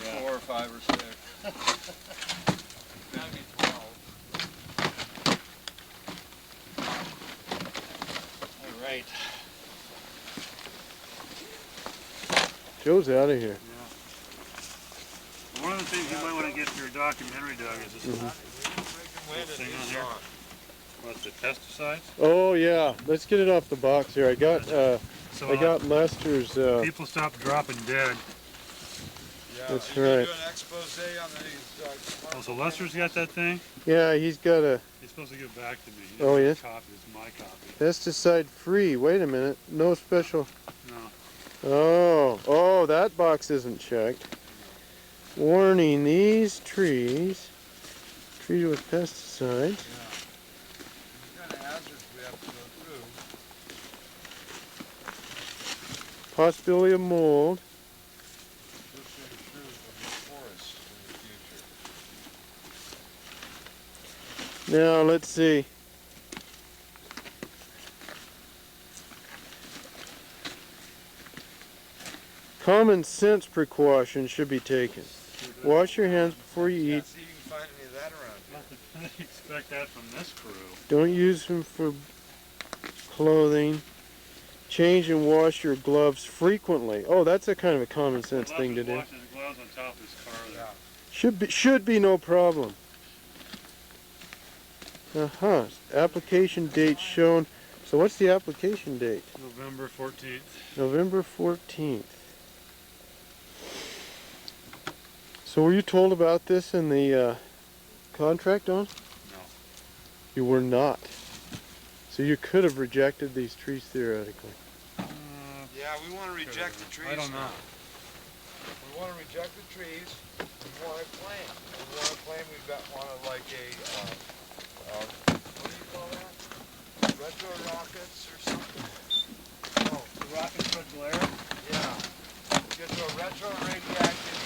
Yeah. 4 or 5 or 6. Gotta be 12. All right. Joe's out of here. One of the things you might want to get for your documentary, Doug, is this thing on here. What's the pesticides? Oh yeah, let's get it off the box here. I got So, Lester's. people stop dropping dead. Yeah, That's you gonna right. do an expose on these. Oh, so Lester's got that thing? Yeah, he's got a He's supposed to give it back to me. He Oh, doesn't yes? Copy. It's my copy. pesticide free. Wait a minute, no special. No. Oh, that box isn't checked. Warning: these trees treated with pesticides. What kind of hazards we have to go through? Possibility of mold. This is true of the forest in the future. Now let's see. Common sense precautions should be taken. Wash your hands before you Yeah, eat. see if you can find any of that around here. didn't expect that from this crew. Don't use them for clothing. Change and wash your gloves frequently. Oh, that's a kind of a common sense thing to do. Wash his gloves on top of his car there. Should be no problem. Application date shown. So what's the application date? November 14th. November 14th. So were you told about this in the contract, Don? No. You were not. So you could have rejected these trees theoretically. Yeah, we want to reject the trees. I don't know. now. We want to reject the trees. We want to claim. We want to claim we've got want to like a what do you call that? Retro rockets or something? Oh, the rockets for glare? Yeah. Get to a retro radioactive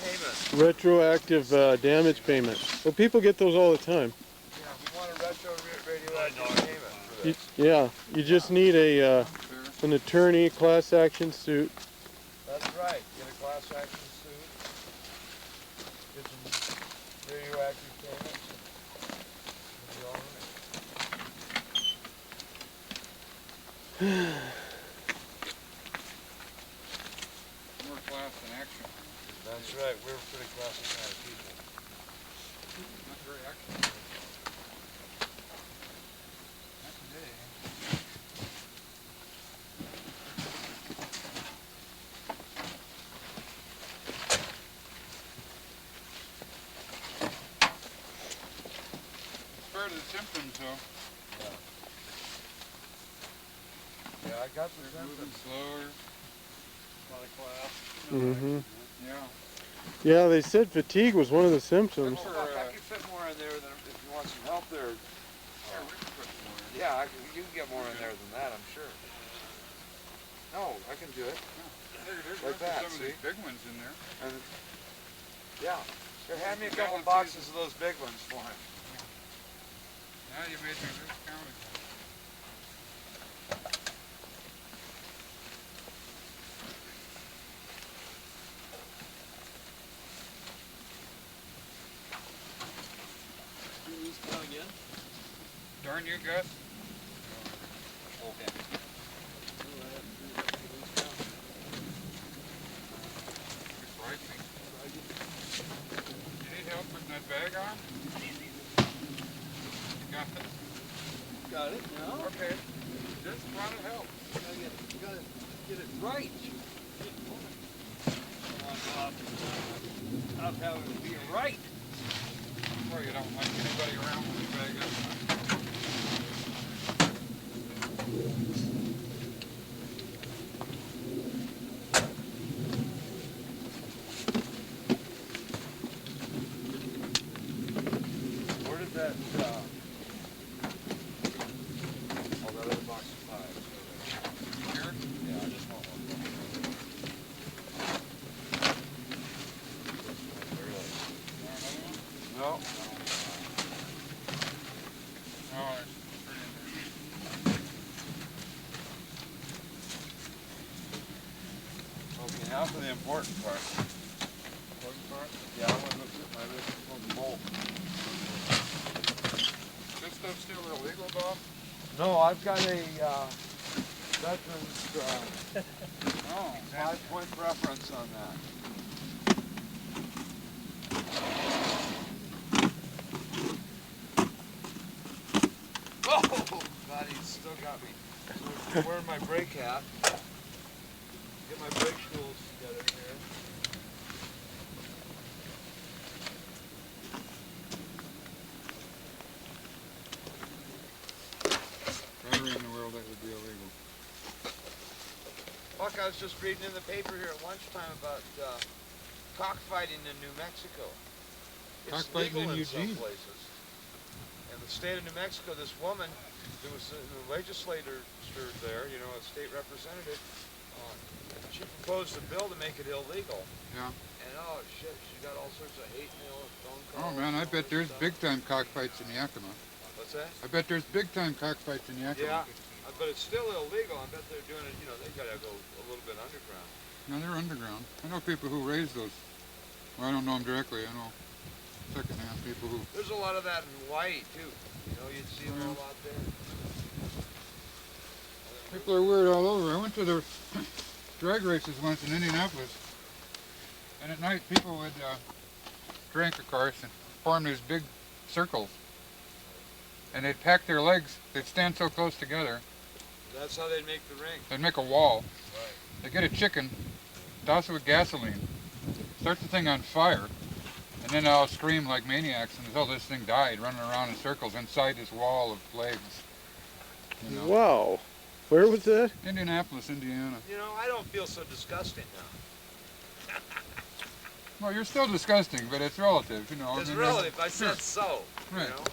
payment. Retroactive damage payment. Well, people get those all the time. Yeah, we want a retro radioactive payment for this. Yeah, you just need an attorney, class action suit. That's right. Get a class action suit. Get some radioactive payments. It'll be all right. More class than action. That's right. We're pretty classy kind of people. Not very action. Not today. It's part of the symptoms, though. Yeah, I got the They're moving symptoms. slower. Mm-hmm. Yeah. Yeah, they said fatigue was one of the symptoms. Oh, look, I can fit more in there than if you want some help there. Yeah, we can put more in. Yeah, you can get more in there than that, I'm sure. No, I can do it. There's Like that, some of see? these big ones in there. And yeah, here, hand me a couple Balances. boxes of those big ones for him. Now you made me lose count. Darn you, Gus. Okay. It's ripening. You need help putting that bag on? You got it? Got it now. Okay. Just want to help. You gotta get it right. I'll have it be right. Or you don't like anybody around with the bag up. Where did that, oh, that other box of five. Here? Yeah, I just want one. No. Oh, it's pretty in there. Okay, now for the important part. Important part? Yeah, I want to look at my little bolt. This stuff's still illegal, Bob? No, I've got a veteran's Oh, 5-point preference on that. Oh, God, he's still got me. So I'm wearing my brake hat. Get my brake tools together here. everywhere in the world that would be illegal. Fuck, I was just reading in the paper here at lunchtime about cockfighting in New Mexico. It's Cockfighting legal in in some Eugene. places. In the state of New Mexico, this woman who was the legislator there, you know, a state representative, she proposed a bill to make it illegal. Yeah. And oh shit, she got all sorts of hate mail and phone calls. Oh man, I and all bet this there's stuff. big time cockfights in Yakima. What's that? I bet there's big time cockfights in Yakima. Yeah, but it's still illegal. I bet they're doing it, you know, they gotta go a little bit underground. No, they're underground. I know people who raise those. Well, I don't know them directly. I know secondhand people who. There's a lot of that in Hawaii too. You know, you'd see them all out there. People are weird all over. I went to the drag races once in Indianapolis, and at night people would drink, of course, and form these big circles. And they'd pack their legs. They'd stand so close together. That's how they'd make the ring. They'd make a wall. Right. They'd get a chicken, douse it with gasoline, start the thing on fire, and then they'll scream like maniacs until this thing died, running around in circles inside this wall of legs. You know? Wow. Where was that? Indianapolis, Indiana. You know, I don't feel so disgusting now. Well, you're still disgusting, but it's relative, you know. It's I mean, relative. I said so. Right. You know?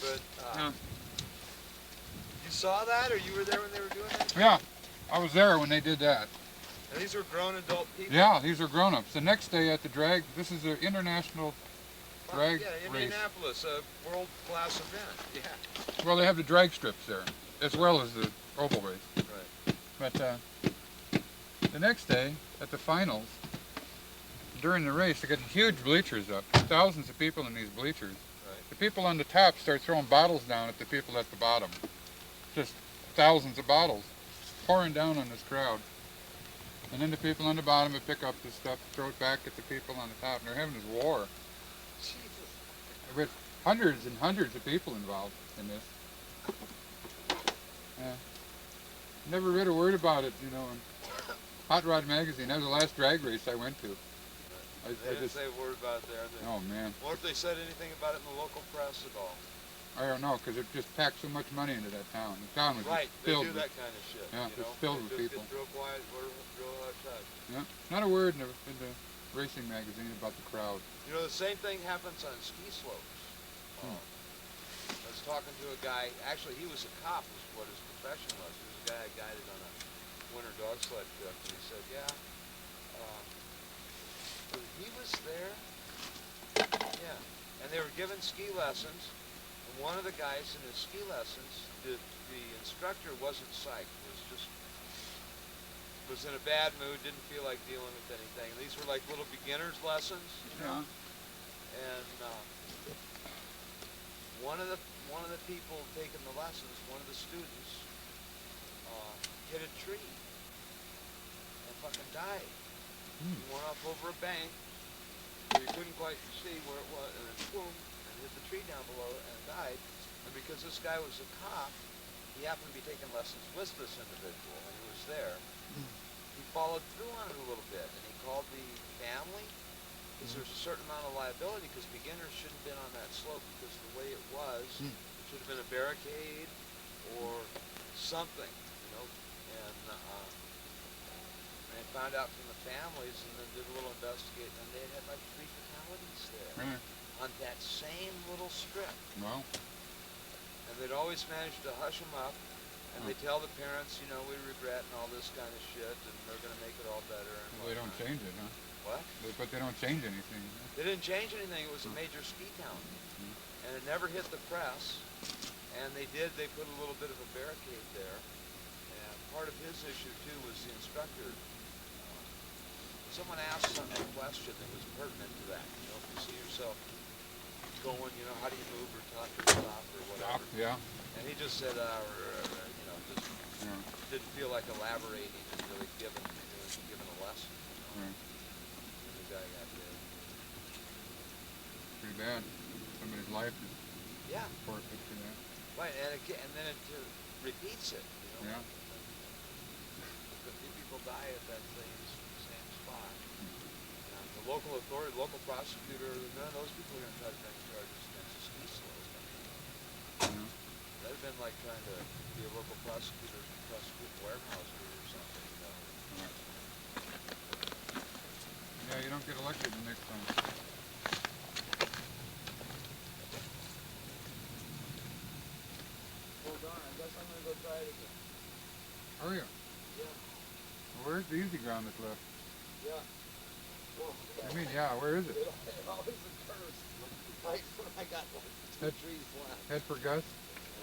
But Yeah. you saw that, or you were there when they were doing that? Yeah, I was there when they did that. And these were grown adult people. Yeah, these are grown-ups. The next day at the drag, this is an international drag Yeah, race. Indianapolis, a world-class event. Yeah. Well, they have the drag strips there, as well as the oval race. Right. But the next day, at the finals, during the race, they got huge bleachers up. Thousands of people in these bleachers. Right. The people on the top start throwing bottles down at the people at the bottom. Just thousands of bottles pouring down on this crowd. And then the people on the bottom would pick up this stuff, throw it back at the people on the top. And they're having this war Jesus. with hundreds and hundreds of people involved in this. Never read a word about it, you know, in Hot Rod magazine. That was the last drag race I went to. They didn't say a word about it there. Oh man, What if they said anything about it in the local press at all? I don't know, because it just packed so much money into that town. The town was Right, just they filled do with, that kind of shit. yeah, you know? it's filled They with just people. Get real quiet, real hard touch. Yeah, not a word in the racing magazine about the crowd. You know, the same thing happens on ski slopes. I was talking to a guy, actually he was a cop, is what his profession was. He was a guy I guided on a winter dog sled trip, and he said, yeah, he was there, yeah, and they were giving ski lessons, and one of the guys in his ski lessons, the instructor wasn't psyched, was in a bad mood, didn't feel like dealing with anything. And these were like little beginner's lessons, you know? And one of the people taking the lessons, one of the students, hit a tree and fucking died. He went off over a bank where you couldn't quite see where it was, and then boom, and hit the tree down below and died. And because this guy was a cop, he happened to be taking lessons with this individual, and he was there. He followed through on it a little bit, and he called the family, because there's a certain amount of liability, because beginners shouldn't have been on that slope, because the way it was, it should have been a barricade or something, you know. And they found out from the families, and then did a little investigating, and they had like 3 fatalities there on that same little strip. Wow. And they'd always managed to hush them up, and they tell the parents, you know, we regret and all this kind of shit, and they're going to make it all better. And Well, they don't change it, huh? What? But they don't change anything. They didn't change anything. It was a major ski town, and it never hit the press. And they put a little bit of a barricade there. And part of his issue too was the instructor. Someone asked some question that was pertinent to that. You know, if you see yourself going, you know, how do you move or tuck or stop or whatever. Yeah. And he just said, you know, just didn't feel like elaborating and really giving a lesson. You know? And the guy got dead. Pretty bad. Somebody's life is forfeit for that. Right, and then it repeats it. You know? Yeah. People die at that same spot. The local authority, local prosecutor, none of those people are going to try to bring charges against the ski slope. That'd have been like trying to be a local prosecutor to prosecute Warehouser or something, you know. Yeah, you don't get elected the next time. Hold on, I guess I'm going to go try it again. Are you? Yeah. Well, where's the easy ground that's left? Yeah. Well, I mean, yeah, where is it? It always occurs right when I got like 2 trees left. Head for Gus?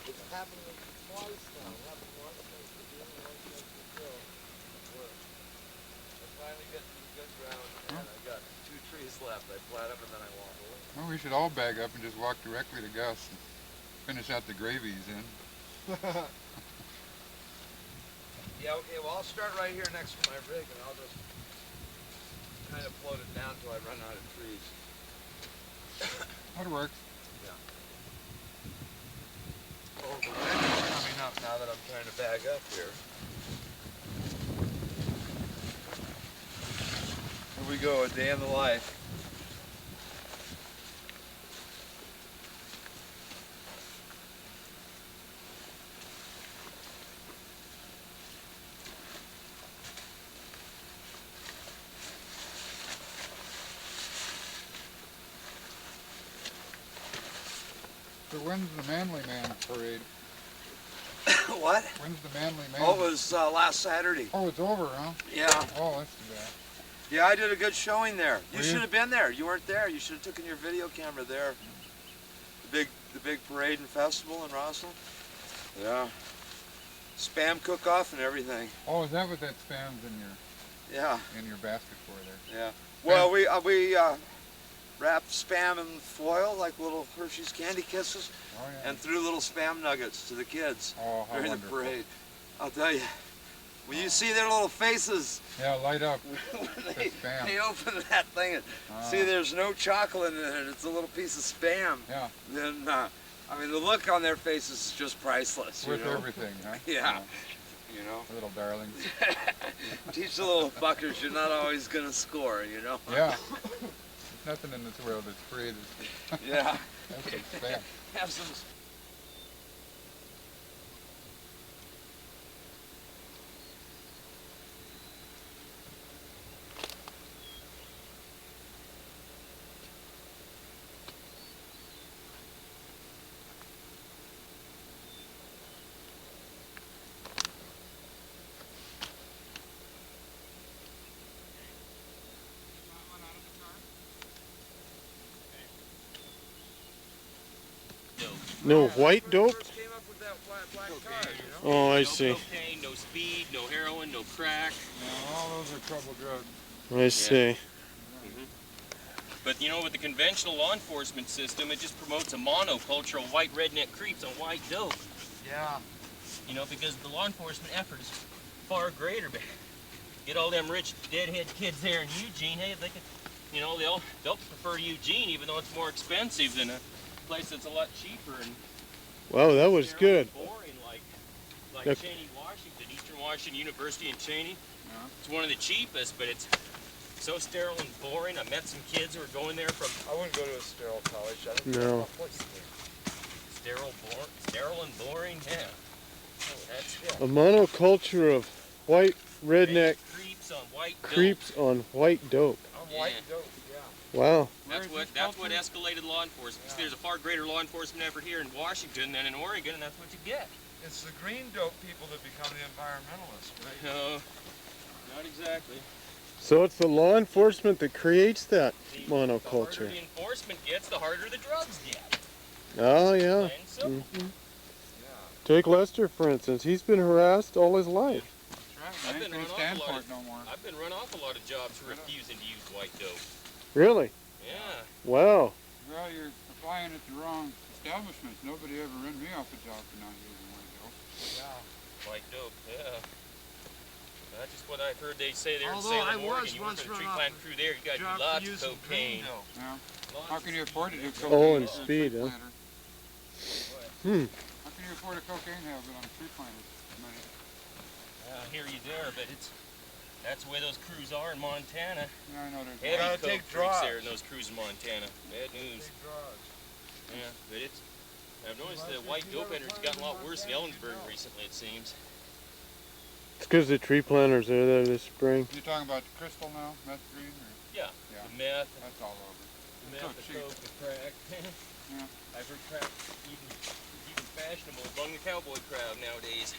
It's happened twice now. It happened once since the beginning, once since the kill. I finally get to the good ground, and I got 2 trees left. I plat them and then I walk away. Well, we should all bag up and just walk directly to Gus and finish out the gravy he's in. Yeah, okay, well I'll start right here next to my rig and I'll just kind of float it down till I run out of trees. That'll work. Oh, the wind is coming up now that I'm trying to bag up here. Here we go, a day in the life. So when's the Manly Man parade? What? When's the Manly Man? Oh, it was last Saturday. Oh, it's over, huh? Yeah. Oh, that's too bad. Yeah, I did a good showing there. You Were should you? have been there. You weren't there. You should have taken your video camera there. The big parade and festival in Roslyn. Yeah. Spam cook-off and everything. Oh, is that what that spam's Yeah. in your basket for there? Yeah. Well, we wrapped spam in foil like little Hershey's Candy Kisses, Oh yeah. and threw little spam nuggets to the kids Oh, how during wonderful. the parade. I'll tell you, when you see their little faces Yeah, light up. when The they spam. open that thing and see there's no chocolate in it, it's a little piece of spam. Yeah, Then, I mean, the look on their faces is just priceless. worth you know? everything, huh? Yeah. You know, The little darlings. teach the little fuckers you're not always gonna score. You know. Yeah. There's nothing in this world that's free. Yeah. That's some spam. Have some. No white dope? First came up with that black tar, you know? Oh, I No see. cocaine, no speed, no heroin, no crack. No, all those are trouble drugs. I see. But you know, with the conventional law enforcement system, it just promotes a monoculture of white redneck creeps on white dope. Yeah. You know, because the law enforcement effort is far greater. But get all them rich deadhead kids there in Eugene, hey, they can, you know, they'll prefer Eugene even though it's more expensive than a place that's a lot cheaper and Wow, that was sterile good. and boring like Yep. Cheney, Washington, Eastern Washington University in Cheney. Yeah. It's one of the cheapest, but it's so sterile and boring. I met some kids who were going there from I wouldn't go to a sterile college. I don't No. sterile and boring. Yeah. That's A monoculture of white redneck creeps on white dope. creeps on white dope. I'm white dope, yeah. Wow. That's what escalated law enforcement. Yeah. There's a far greater law enforcement effort here in Washington than in Oregon, and that's what you get. It's the green dope people that become the environmentalists, right? No, not exactly. So it's the law enforcement that creates that The harder monoculture. the enforcement gets, the harder the drugs get. Oh, yeah. Plain and simple. hmm Yeah. Take Lester, for instance. He's been harassed all his life. That's I've right. I been ain't run gonna off stand a for lot it no more. I've been run off a lot of jobs for refusing to use white dope. Really? Yeah. Wow. Well, you're applying it to wrong establishments. Nobody ever run me off a job for not using white dope. Yeah. White dope, yeah. That's just what I've heard they say there in Although Salem, I was Oregon. You work once for the run tree off planting a crew there, you got to Job do for lots of using cocaine. green dope. Yeah. Lots How of can you afford to do speed. cocaine? and as a speed, tree huh? planter? Hmm. How can you afford a cocaine habit on tree planters? Money. I hear you there, but that's the way those crews are in Montana. Yeah, I know there's Heavy gotta coke take freaks drugs. there in those crews in Montana. Bad news. Big drugs. Yeah, but I've noticed the white dope energy's gotten a lot worse in Ellensburg recently, it seems. It's because the tree planters are there this spring. You're talking about the crystal now, meth green, or Yeah, Yeah. the meth, that's all over. the so meth, the cheap. coke, the crack. Yeah. I've heard crack even fashionable among the cowboy crowd nowadays.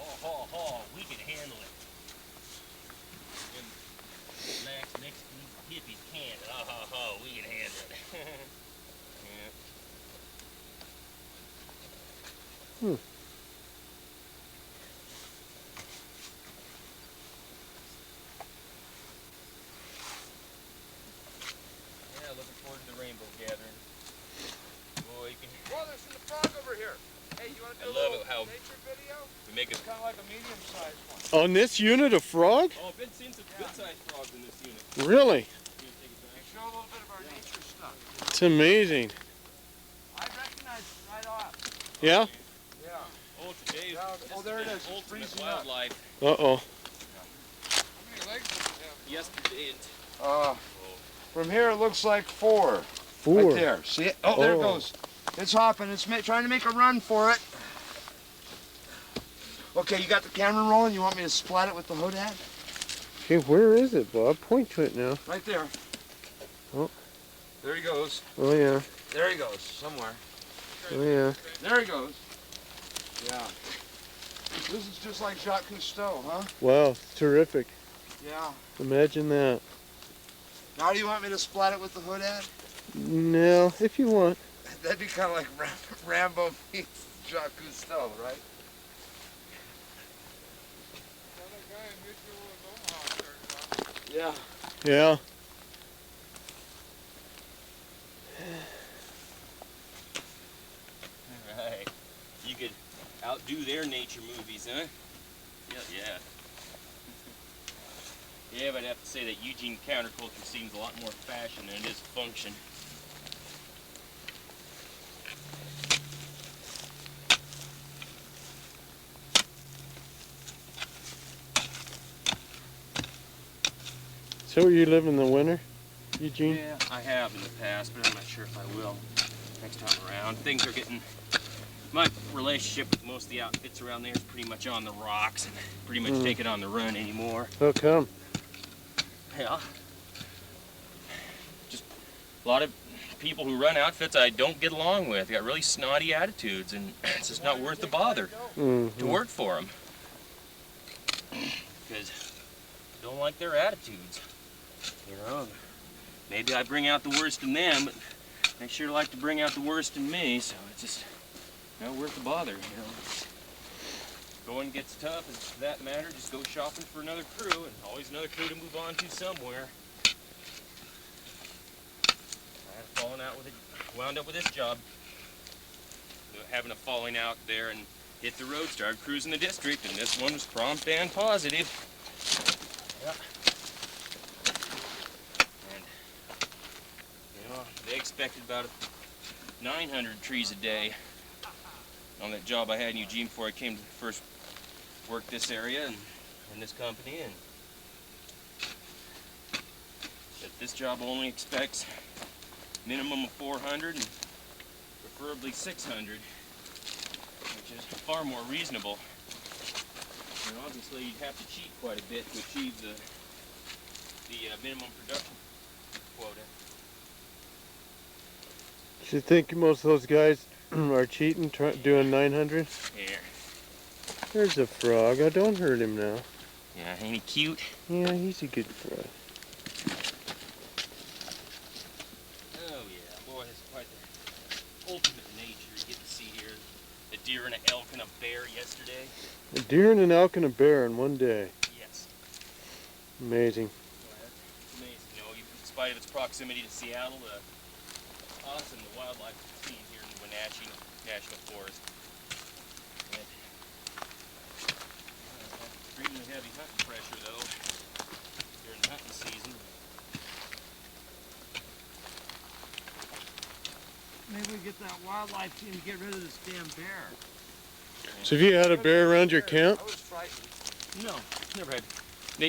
Haw, haw, haw, we can handle it. Them lax Mexican hippies can't. Ha, ha, ha, we can handle it. Yeah. Hmm. rainbow gathering. Boy, you can. Whoa, there's some frog over here. Hey, you want to do I a love little it how nature video? we make it. It's kind of like a medium-sized one. On this unit of frog? Oh, I've been seeing some good-sized frogs in this unit. Really? You take it back. Show a little bit of our nature stuff. It's amazing. I recognize it right off. Yeah? Yeah. Oh, today's Oh, there it is. It's ultimate freezing up. wildlife. Uh-oh. How many legs does it have? Yesterday, From here, it looks like 4. Four. Right there. See it? Oh, there it Oh. goes. It's hopping. It's trying to make a run for it. Okay, you got the camera rolling? You want me to splat it with the hood head? Okay, where is it, Bob? Point to it now. Right there. Oh. There he goes. Oh, yeah. There he goes. Somewhere. Oh, yeah. There he goes. Yeah. This is just like Jacques Cousteau, huh? Wow, terrific. Yeah. Imagine that. Now do you want me to splat it with the hood head? No, if you want. That'd be kind of like Rambo meets Jacques Cousteau, right? That guy in Mutual of Omaha started off. Yeah. Yeah. Alright. You could outdo their nature movies, huh? Yeah. Yeah, but I'd have to say that Eugene counterculture seems a lot more fashion than it is function. So you live in the winter, Eugene? Yeah, I have in the past, but I'm not sure if I will next time around. Things are getting... My relationship with most of the outfits around there is pretty much on the rocks and pretty much take it on the run anymore. How come? Yeah. Just a lot of people who run outfits I don't get along with. They got really snotty attitudes, and it's just not worth the bother to work for them. Because I don't like their attitudes. You know, maybe I bring out the worst in them, but they sure like to bring out the worst in me, so it's just not worth the bother, you know. Going gets tough, and for that matter, just go shopping for another crew, and always another crew to move on to somewhere. I had a falling out with it, wound up with this job. Having a falling out there and hit the road, started cruising the district, and this one was prompt and positive. Yeah. And, you know, they expected about 900 trees a day on that job I had in Eugene before I came to first work this area and in this company, and that this job only expects minimum of 400 and preferably 600, which is far more reasonable. And obviously you'd have to cheat quite a bit to achieve the minimum production quota. Do you think most of those guys are cheating, doing 900? Here. There's a frog. Oh, don't hurt him now. Yeah, ain't he cute? Yeah, he's a good frog. Oh yeah, boy, it's quite the ultimate nature you get to see here. A deer and an elk and a bear yesterday. A deer and an elk and a bear in one day. Yes. Amazing. Well, that's amazing. You know, in spite of its proximity to Seattle, awesome the wildlife we've seen here in the Wenatchee National Forest. And, extremely heavy hunting pressure though during the hunting season. Maybe we get that wildlife team to get rid of this damn bear. So have you had a bear around your camp? I was frightened. No, never had.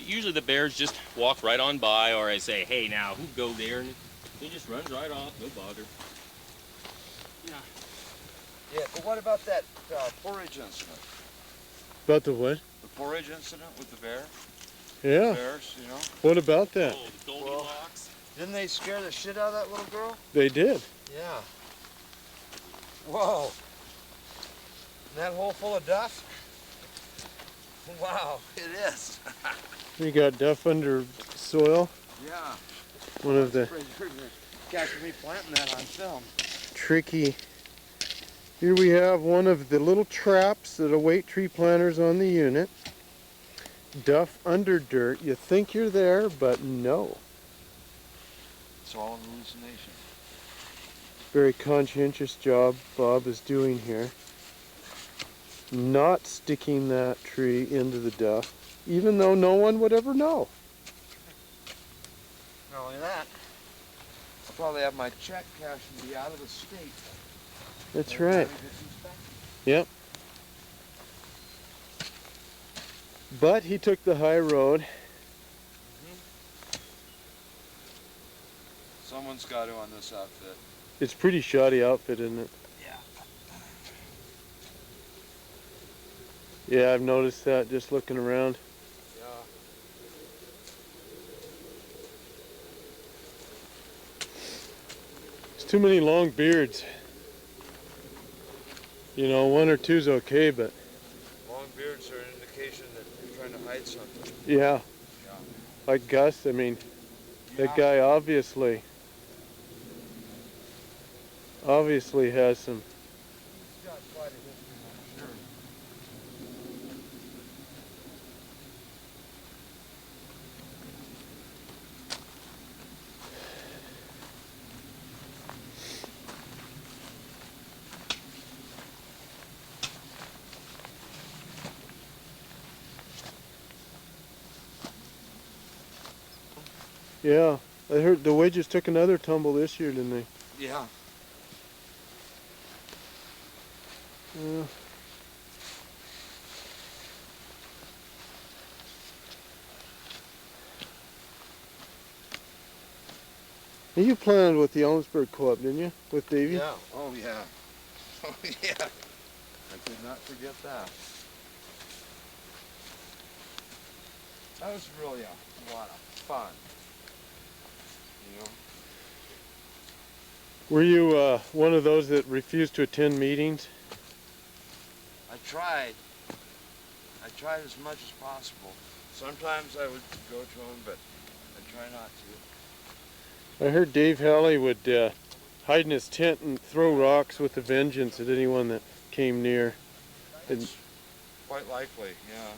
Usually the bears just walk right on by, or I say, hey now, who go there? And he just runs right off, no bother. Yeah. Yeah, but what about that forage incident? About the what? The forage incident with the bear? Yeah. Bears, you know? What about that? Oh, the Goldilocks. Didn't they scare the shit out of that little girl? They did. Yeah. Whoa. And that hole full of duff? Wow, it is. You got duff under soil. Yeah. One of the Catching me planting that on film. tricky. Here we have one of the little traps that await tree planters on the unit. Duff under dirt. You think you're there, but no. It's all an hallucination. very conscientious job Bob is doing here. Not sticking that tree into the duff, even though no one would ever know. Not only that, I'll probably have my check cash and be out of the state. That's by the time right. it gets inspected. Yep. But he took the high road. Someone's got to on this outfit. It's a pretty shoddy outfit, isn't it? Yeah. Yeah, I've noticed that just looking around. Yeah. It's too many long beards. You know, one or two's okay, but Long beards are an indication that you're trying to hide something. yeah. Yeah. Like Gus, I mean, that Yeah. guy obviously has some. He's got quite a history, I'm sure. Yeah, I heard the wedges took another tumble this year, didn't they? Yeah. Yeah. You planted with the Ellensburg Co-op, didn't you? With Davey? Yeah. Oh, yeah. Oh, yeah. I did not forget that. That was really a lot of fun. You know? Were you one of those that refused to attend meetings? I tried. I tried as much as possible. Sometimes I would go to them, but I try not to. I heard Dave Halley would hide in his tent and throw rocks with a vengeance at anyone that came near. It's quite likely, yeah.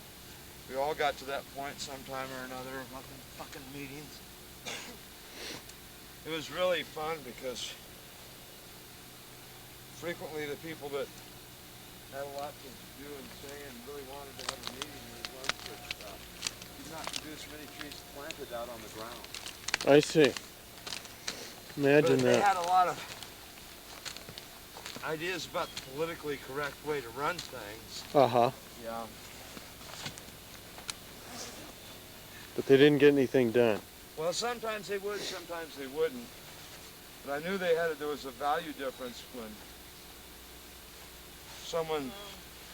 We all got to that point sometime or another of fucking meetings. It was really fun because frequently the people that had a lot to do and say and really wanted to have a meeting were the ones that did not produce many trees planted out on the ground. I see. Imagine But they that. had a lot of ideas about the politically correct way to run things. Uh-huh. Yeah. But they didn't get anything done. Well, sometimes they would, sometimes they wouldn't. But I knew there was a value difference when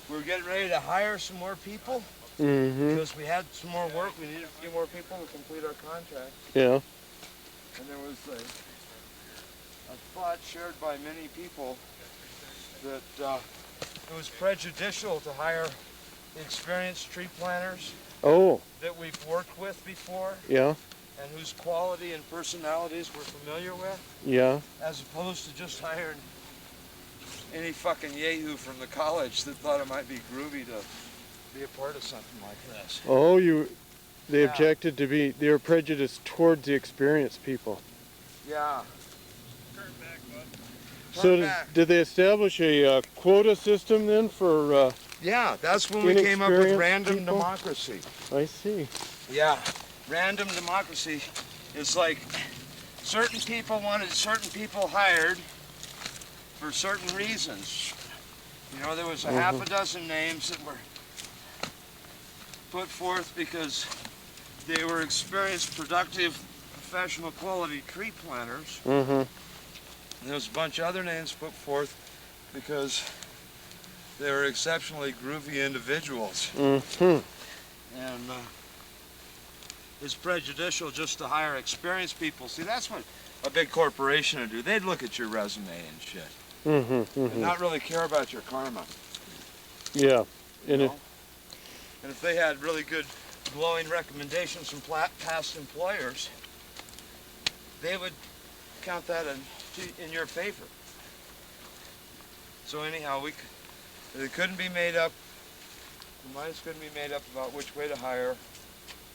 we were getting ready to hire some more people Mm-hmm. because we had some more work. We needed a few more people to complete our contract. Yeah. And there was a thought shared by many people that it was prejudicial to hire experienced tree planters Oh, that we've worked with before yeah, and whose quality and personalities we're familiar with, yeah. as opposed to just hiring any fucking yahoo from the college that thought it might be groovy to be a part of something like this. Oh, they Yeah. objected to they were prejudiced towards the experienced people. Yeah. So did they establish a quota system then for, Yeah, that's when we came up with inexperienced random people? democracy. I see. Yeah, random democracy is like certain people wanted certain people hired for certain reasons. You know, there was a half a dozen names that were put forth because they were experienced, productive, professional quality tree planters. Mm-hmm. And there was a bunch of other names put forth because they were exceptionally groovy individuals. Mm-hmm. And it's prejudicial just to hire experienced people. See, that's what a big corporation would do. They'd look at your resume and shit Mm-hmm. and Mm-hmm. not really care about your karma. Yeah. You And know? And if they had really good glowing recommendations from past employers, they would count that in your favor. So anyhow, it couldn't be made up. The minds couldn't be made up about which way to hire,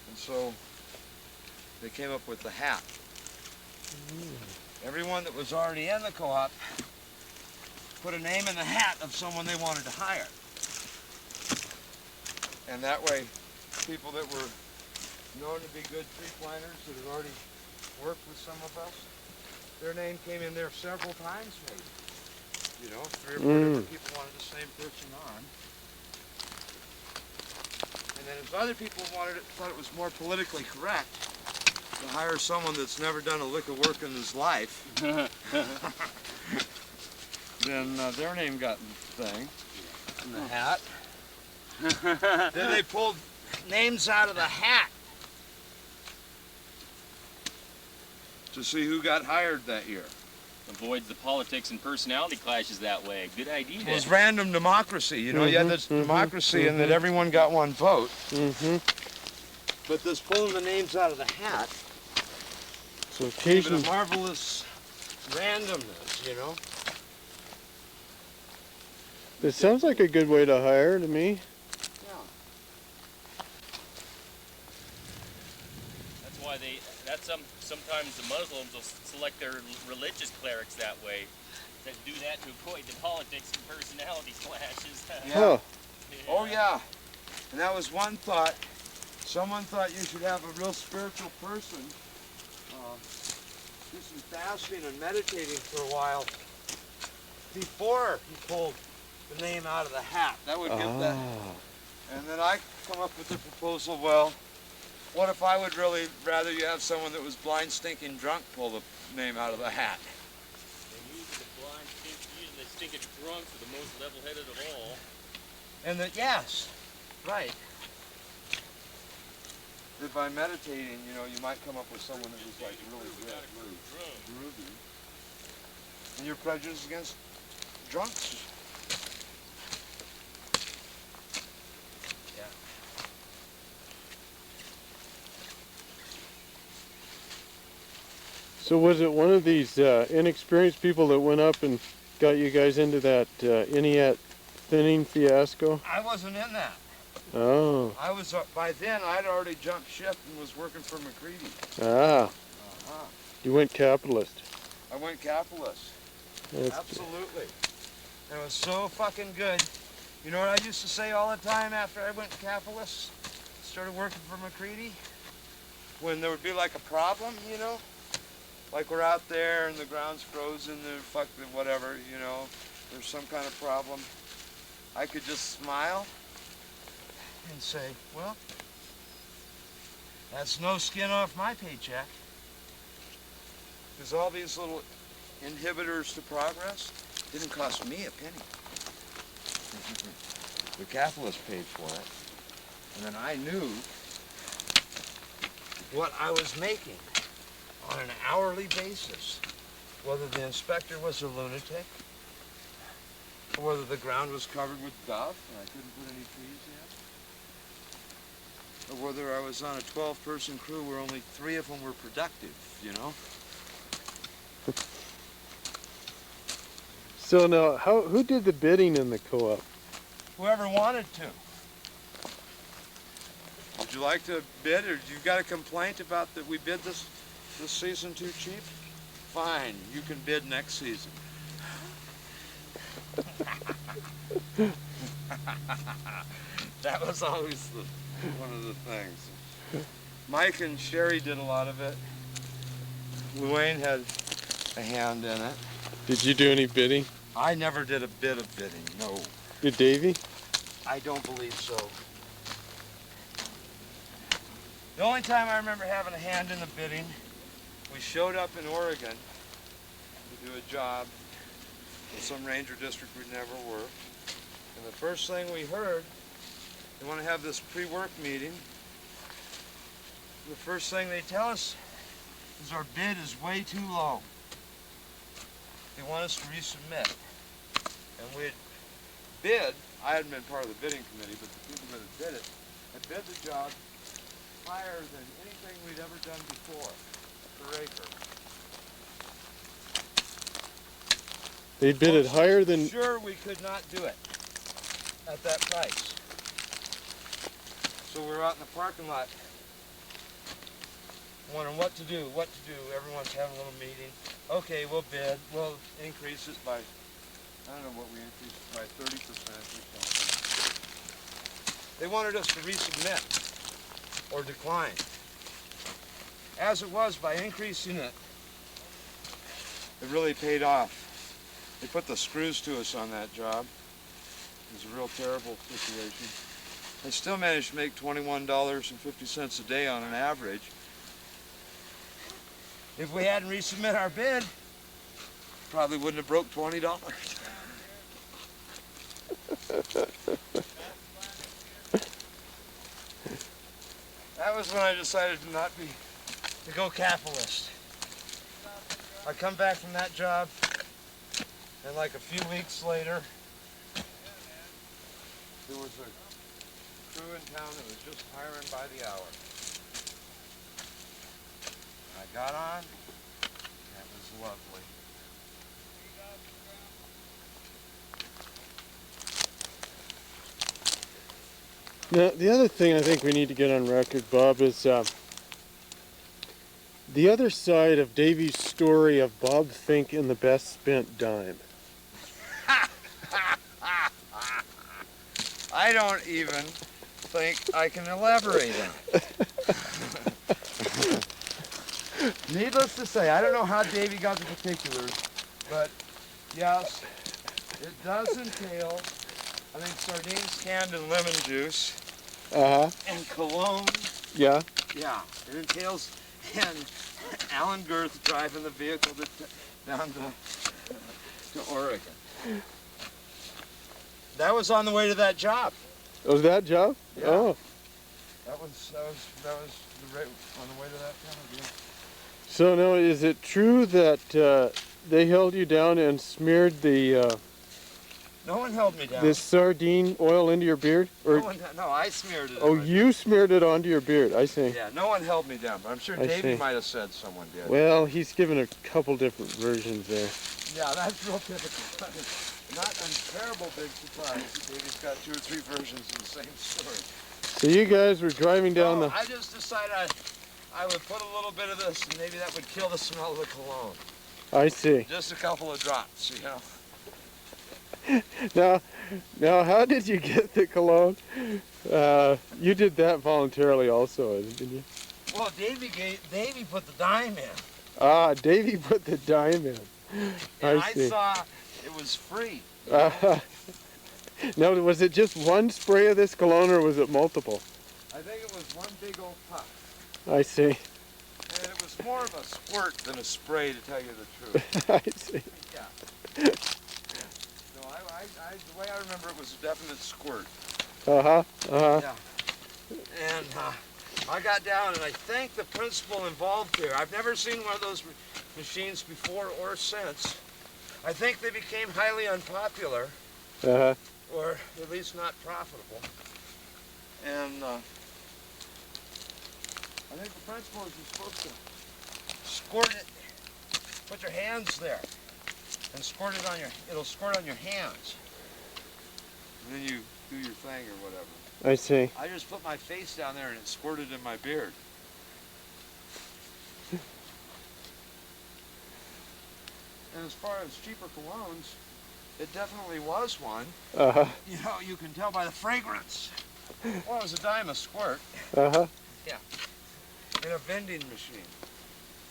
and so they came up with the hat. everyone that was already in the co-op put a name in the hat of someone they wanted to hire. And that way, people that were known to be good tree planters that had already worked with some of us, their name came in there several times maybe. You know, 3 or 4 different people wanted the same person on. And then if other people thought it was more politically correct to hire someone that's never done a lick of work in his life, then their name got in the thing, in the hat. Then they pulled names out of the hat to see who got hired that year. Avoids the politics and personality clashes that way. Good idea. It was random democracy, you know, you had this democracy in that everyone got one vote. But this pulling the names out of the hat So gave it occasionally, a marvelous randomness, you know. it sounds like a good way to hire to me. That's why sometimes the Muslims will select their religious clerics that way. That do that to avoid the politics and personality clashes. Huh. Oh yeah, and that was one thought. Someone thought you should have a real spiritual person do some fasting and meditating for a while before he pulled the name out of the hat. That would give that. And then I come up with the proposal, well, what if I would really rather you have someone that was blind, stinking drunk pull the name out of the hat? Usually the stinking drunks are the most level-headed of all. And that, yes, right. That by meditating, you know, you might come up with someone that was like really groovy. And you're prejudiced against drunks. Yeah. So was it one of these inexperienced people that went up and got you guys into that Inuit thinning fiasco? I wasn't in that. Oh. I was, by then, I'd already jumped ship and was working for McCready. Ah. You went capitalist. I went capitalist. That's Absolutely. And it was so fucking good. You know what I used to say all the time after I went capitalist? Started working for McCready? When there would be like a problem, you know? Like we're out there and the ground's frozen and whatever, you know? There's some kind of problem. I could just smile and say, well, that's no skin off my paycheck. Because all these little inhibitors to progress didn't cost me a penny. The capitalist paid for it. And then I knew what I was making on an hourly basis, whether the inspector was a lunatic, or whether the ground was covered with duff and I couldn't put any trees in, or whether I was on a 12-person crew where only 3 of them were productive, you know? So now, who did the bidding in the co-op? Whoever wanted to. Would you like to bid, or you got a complaint about that we bid this season too cheap? Fine, you can bid next season. That was always one of the things. Mike and Sherry did a lot of it. Luane had a hand in it. Did you do any bidding? I never did a bit of bidding, no. Did Davey? I don't believe so. The only time I remember having a hand in the bidding, we showed up in Oregon to do a job in some ranger district we'd never worked. And the first thing we heard, they want to have this pre-work meeting. The first thing they tell us is our bid is way too low. They want us to resubmit. And we'd bid, I hadn't been part of the bidding committee, but the people that had bid it, had bid the job higher than anything we'd ever done before per acre. They bid it higher than... Sure, we could not do it at that price. So we were out in the parking lot wondering what to do. Everyone's having a little meeting. Okay, we'll bid. We'll increase it by, I don't know what we increased it by, 30% or something. They wanted us to resubmit or decline. As it was, by increasing it, it really paid off. They put the screws to us on that job. It was a real terrible situation. I still managed to make $21.50 a day on an average. If we hadn't resubmit our bid, probably wouldn't have broke $20. That was when I decided to go capitalist. I come back from that job, and like a few weeks later, there was a crew in town that was just hiring by the hour. I got on, and it was lovely. Now, the other thing I think we need to get on record, Bob, is the other side of Davy's story of Bob Fink and the best spent dime. I don't even think I can elaborate on it. Needless to say, I don't know how Davy got the particulars, but yes, it does entail, I think, sardines canned in lemon juice. And cologne. Yeah. Yeah, it entails, and Alan Girth driving the vehicle down to Oregon. That was on the way to that job. Oh, that job? Yeah. Oh. That was the rate on the way to that job. Yeah. So now, is it true that they held you down and smeared the No one held me down. this sardine oil into your beard? Or No, I smeared it. oh, you smeared it onto your beard. I see. Yeah, no one held me down, but I'm sure I Davey see. might have said someone did. Well, he's given a couple different versions there. Yeah, that's real typical. Not a terrible big surprise. Davey's got 2 or 3 versions of the same story. So you guys were driving down the... I just decided I would put a little bit of this, and maybe that would kill the smell of the cologne. I see. Just a couple of drops, you know. Now, how did you get the cologne? You did that voluntarily also, didn't you? Well, Davey put the dime in. Ah, Davey put the dime in. And I see. I saw it was free. Now, was it just one spray of this cologne, or was it multiple? I think it was one big old puff. I see. And it was more of a squirt than a spray, to tell you the truth. I see. Yeah. No, the way I remember it was a definite squirt. Yeah. And I got down, and I think the principal involved here, I've never seen one of those machines before or since. I think they became highly unpopular, or at least not profitable. And I think the principle is you're supposed to squirt it, put your hands there, and squirt it on it'll squirt on your hands. And then you do your thing or whatever. I see. I just put my face down there and it squirted in my beard. And as far as cheaper colognes, it definitely was one. You know, you can tell by the fragrance. Well, it was a dime a squirt. Yeah. In a vending machine.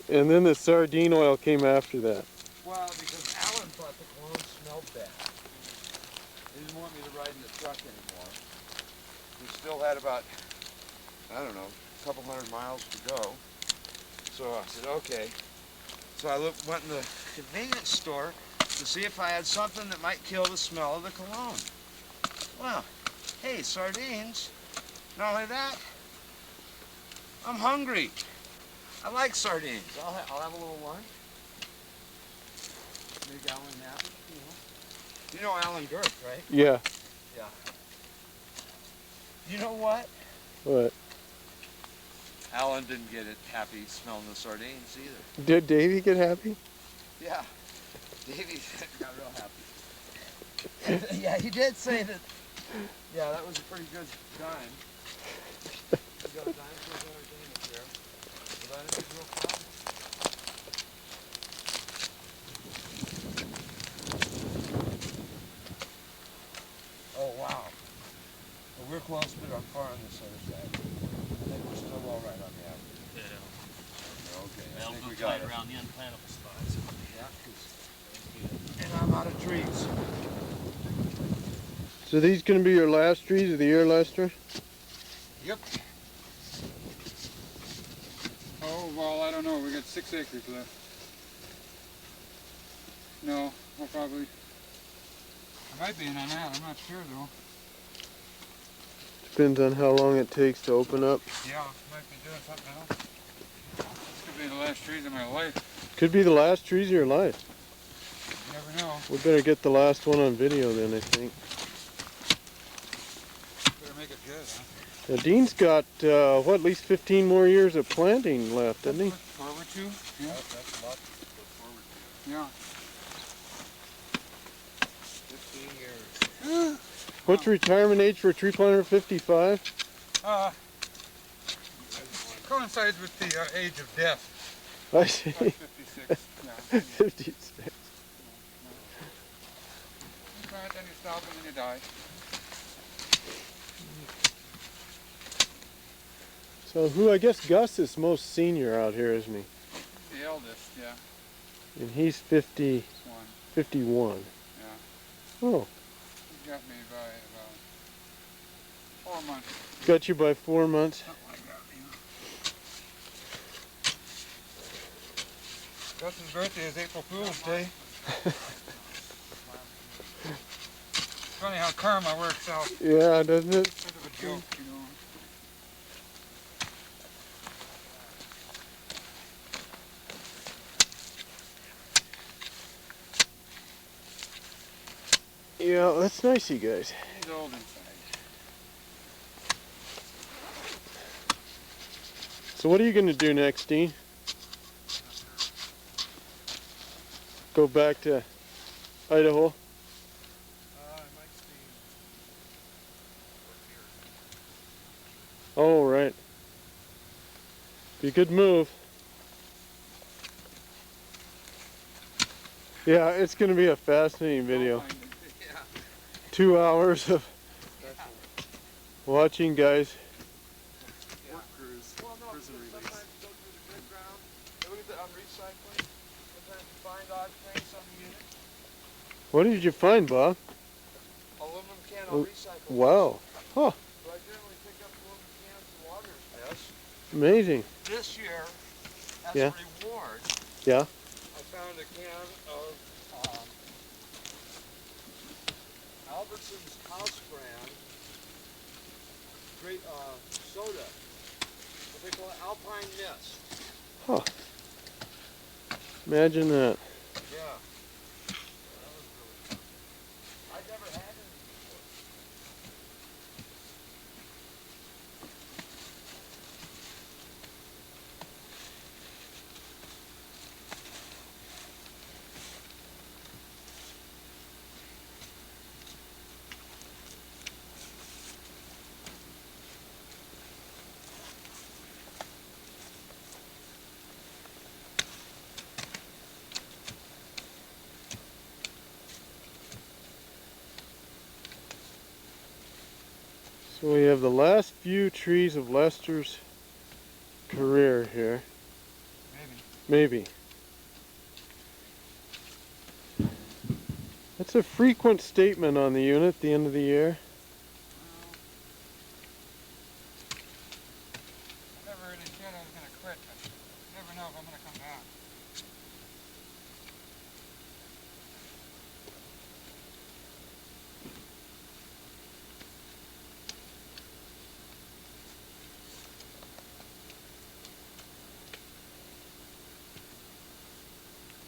And then the sardine oil came after that. Well, because Alan thought the cologne smelled bad. He didn't want me to ride in the truck anymore. We still had about, I don't know, a couple hundred miles to go. So I said, okay. So I went in the convenience store to see if I had something that might kill the smell of the cologne. Well, hey, sardines. Not only that, I'm hungry. I like sardines. I'll have a little lunch. Big Alan Nappy, you know. You know Alan Girth, right? Yeah. Yeah. You know what? What? Alan didn't get it happy smelling the sardines either. Did Davey get happy? Yeah. Davey got real happy. Yeah, he did say that. Yeah, that was a pretty good dime. You got a dime for $100 here. that any real problem? Oh, wow. Well, we're close, but I'm far on this other side. I think we're still all right on the average. Yeah. Okay, I That'll think go we got tight it. around the unplantable spots. Yeah, and I'm out of trees. So these gonna be your last trees of the year, Lester? Yep. Oh, well, I don't know. We got 6 acres left. No, we'll probably... I might be in on that. I'm not sure, though. Depends on how long it takes to open up. Yeah, might be doing something else. This could be the last trees of my life. Could be the last trees of your life. You never know. We better get the last one on video then, I think. Better make it good, huh? Now, Dean's got, what, at least 15 more years of planting left, doesn't he? Look forward to. Yeah. That's a lot to look forward to. Yeah. 15 years. What's retirement age for a tree planter? 55? Coincides with the age of death. I see. 56. Yeah. 56. Right, then you stop and then you die. So who, I guess Gus is most senior out here, isn't he? The eldest, yeah. And he's 50, One. 51. Yeah. Oh, He got me by about 4 months. got you by 4 months. Something like that, yeah. Gus's birthday is April Fool's Day. Funny how karma works out. Yeah, doesn't it? Bit of a joke, you know. Yeah, that's nice, you guys. He's old inside. So what are you going to do next, Dean? Go back to Idaho? I might stay Oh, right. Be a good move. Yeah, it's going to be a fascinating video. Don't mind it. 2 hours of watching guys. Work crews. Well, no, because sometimes you go through the good ground. Hey, look at the recycling. Sometimes you find odd things on the unit. What did you find, Bob? Aluminum can Oh, I'll recycle. Wow. Huh. So I generally pick up aluminum cans and water this. Amazing. This year, as Yeah. a reward, Yeah. I found a can of Albertson's house brand great soda. What they call it, Alpine Mist. Huh. Imagine that. Yeah. That was really fun. I'd never had any before. So we have the last few trees of Lester's career here. Maybe. Maybe. That's a frequent statement on the unit at the end of the year. I never really said I was going to quit, but you never know if I'm going to come back.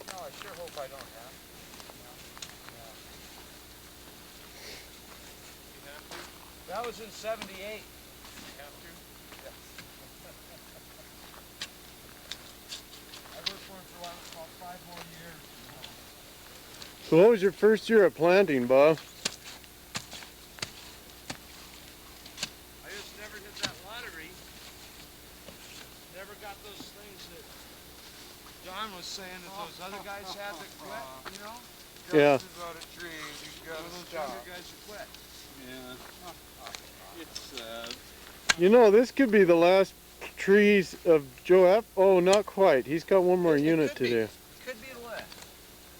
No, I sure hope I don't have. That was in '78. You have to? Yes. I worked for him for about 5 more years. So what was your first year of planting, Bob? I just never hit that lottery. Never got those things John was saying that those other guys had that quit, you know? Yeah. Guys out of trees, you One gotta of those stop. younger guys who quit. Yeah. It's You know, this could be the last trees of Joe App. Oh, not quite. He's got one more unit to do. Could be the last.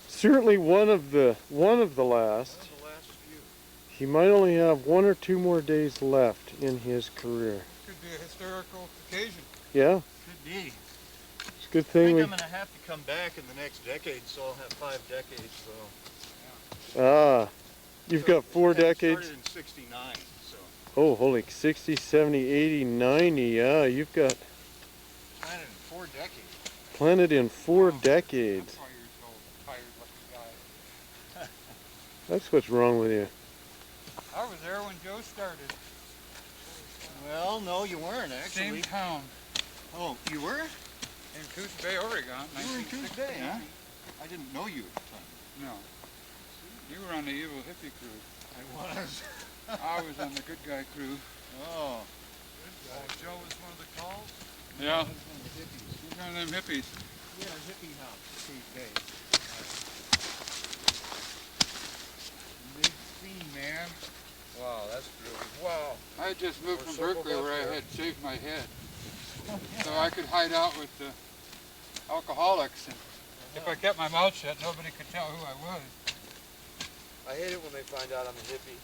Certainly one of the last. One of the last few. He might only have 1 or 2 more days left in his career. Could be a historical occasion. Yeah, Could be. it's a good I thing think we. I'm gonna have to come back in the next decade, so I'll have 5 decades. So You've got 4 decades. Started in '69, so Oh, holy 60, 70, 80, 90. Yeah, you've got planted in 4 decades. planted in 4 decades. That's why you're so tired looking guy. That's what's wrong with you. I was there when Joe started. Well, no, you weren't actually. Same town. Oh, you were? In Coos Bay, Oregon. You were in Coos Bay, 1969. huh? I didn't know you at the time. No. You were on the evil hippie crew. I was. I was on the good guy crew. Oh. Joe was one of the calls? Yeah. I was one of the hippies. He's one of them hippies. We had a hippie house at Coos Bay. Big scene, man. Wow, that's beautiful. Wow. I had just moved from We're so Berkeley up where I there. had shaved my head. So I could hide out with the alcoholics. And if I kept my mouth shut, nobody could tell who I was. I hate it when they find out I'm a hippie.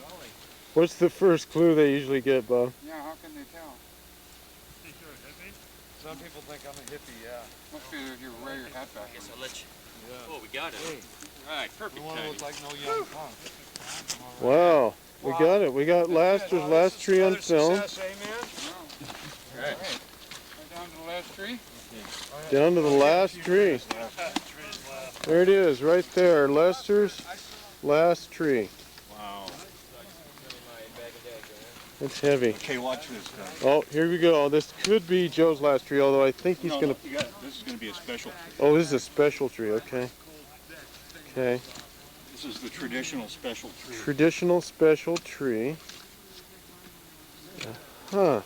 Golly. What's the first clue they usually get, Bob? Yeah, how can they tell? Think you're a hippie? Some people think I'm a hippie, yeah. Must be that you wear your hat back. I guess I'll let you. Yeah. Oh, we got it. Hey, All right, perfect don't want to timing. look like no young punk. Wow, we got it. We got last tree on film. Success, amen? All right. Right down to the last tree. Down to the last tree. Trees left. There it is, right there. Lester's last tree. Wow. It's heavy. Okay, watch this, guys. Oh, here we go. This could be Joe's last tree, although I think he's gonna. You got it. This is gonna be a special tree. Oh, this is a special tree. Okay. Okay. This is the traditional special tree. Traditional special tree. Huh.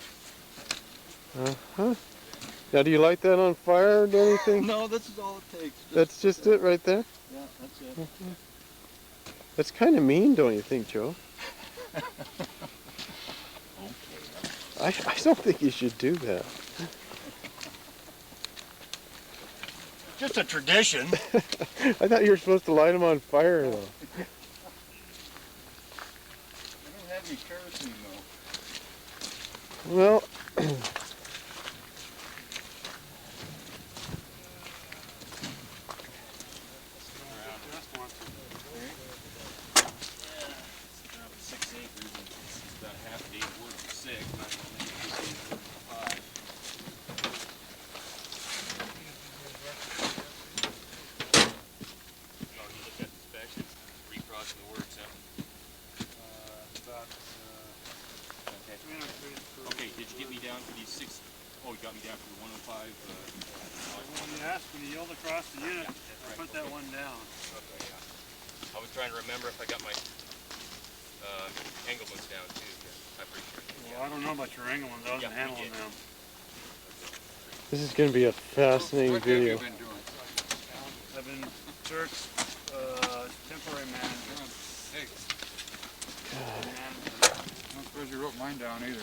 Uh-huh. Now, do you light that on fire or anything? No, this is all it takes. That's just it right there? Yeah, that's it. That's kind of mean, don't you think, Joe? I don't think you should do that. Just a tradition. I thought you were supposed to light them on fire, though. I don't have any kerosene though. Well, Just one. It's around 6 acres, and it's about a half a day's work for 6, not gonna make it 2 days work for 5. Oh, you looked at the specs, it's recrossing the works, huh? About Okay. 300 trees per. Okay, did you get me down for these 6? Oh, you got me down for the 105? When you asked, when you yelled across the unit, Yeah, that's I right. put that one down. Okay, yeah. I was trying to remember if I got my Engelmans down too. Yeah, I appreciate it. Well, I don't know about your Engelmans, I wasn't Yeah, we handling did. them. this is going to be a fascinating What have you video. been doing? I've been Turk's temporary manager. Hey, And I don't suppose you wrote mine down either.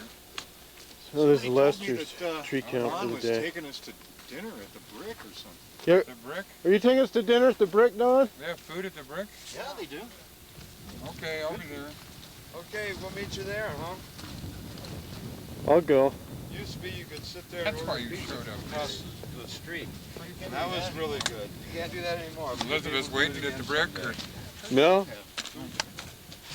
So this is Somebody told me Lester's that, tree count for Ron the was day. taking us to dinner at the Brick or something. Here, The brick? are you taking us to dinner at the Brick, Don? They have food at the brick? Yeah, they do. Okay, I'll be there. Okay, we'll meet you there, huh? I'll go. Used to be you could sit there That's and why order you pizza showed up. across the street. And that was really good. You can't do that anymore. Elizabeth's waiting at the brick, or? No?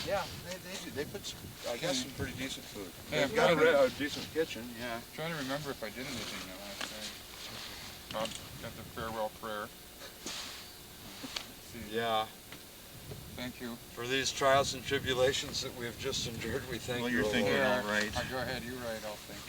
Yeah, they do. They put, I guess, some pretty decent food. Hey, I'm They've got trying to- a decent kitchen, yeah. Trying to remember if I did anything the last day. Got the farewell prayer. Let's see. Yeah. Thank you. For these trials and tribulations that we have just endured, we thank Well, you, you're O thinking Lord. all right. Go ahead, you write, I'll think.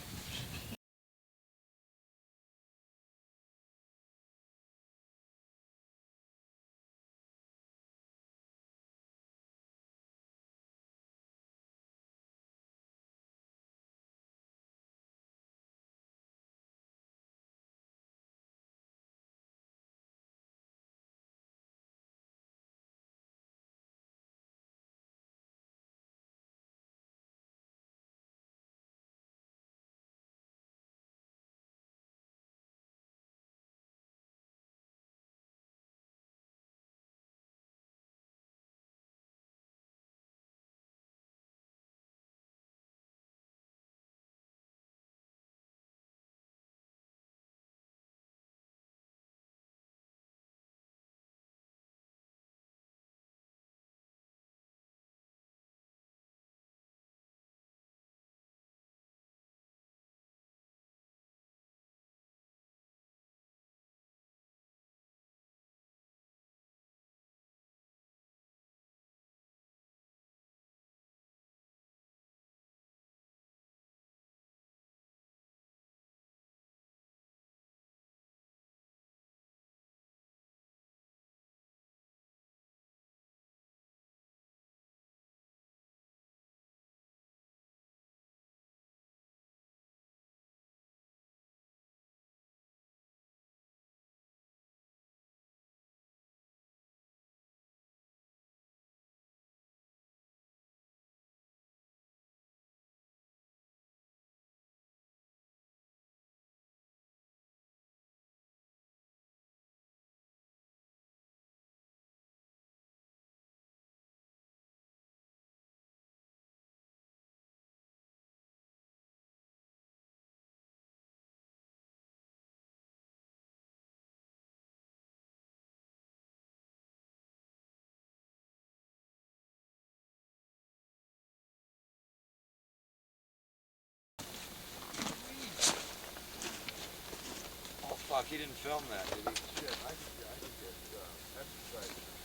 he didn't film that, did he? Shit, I could get exercise.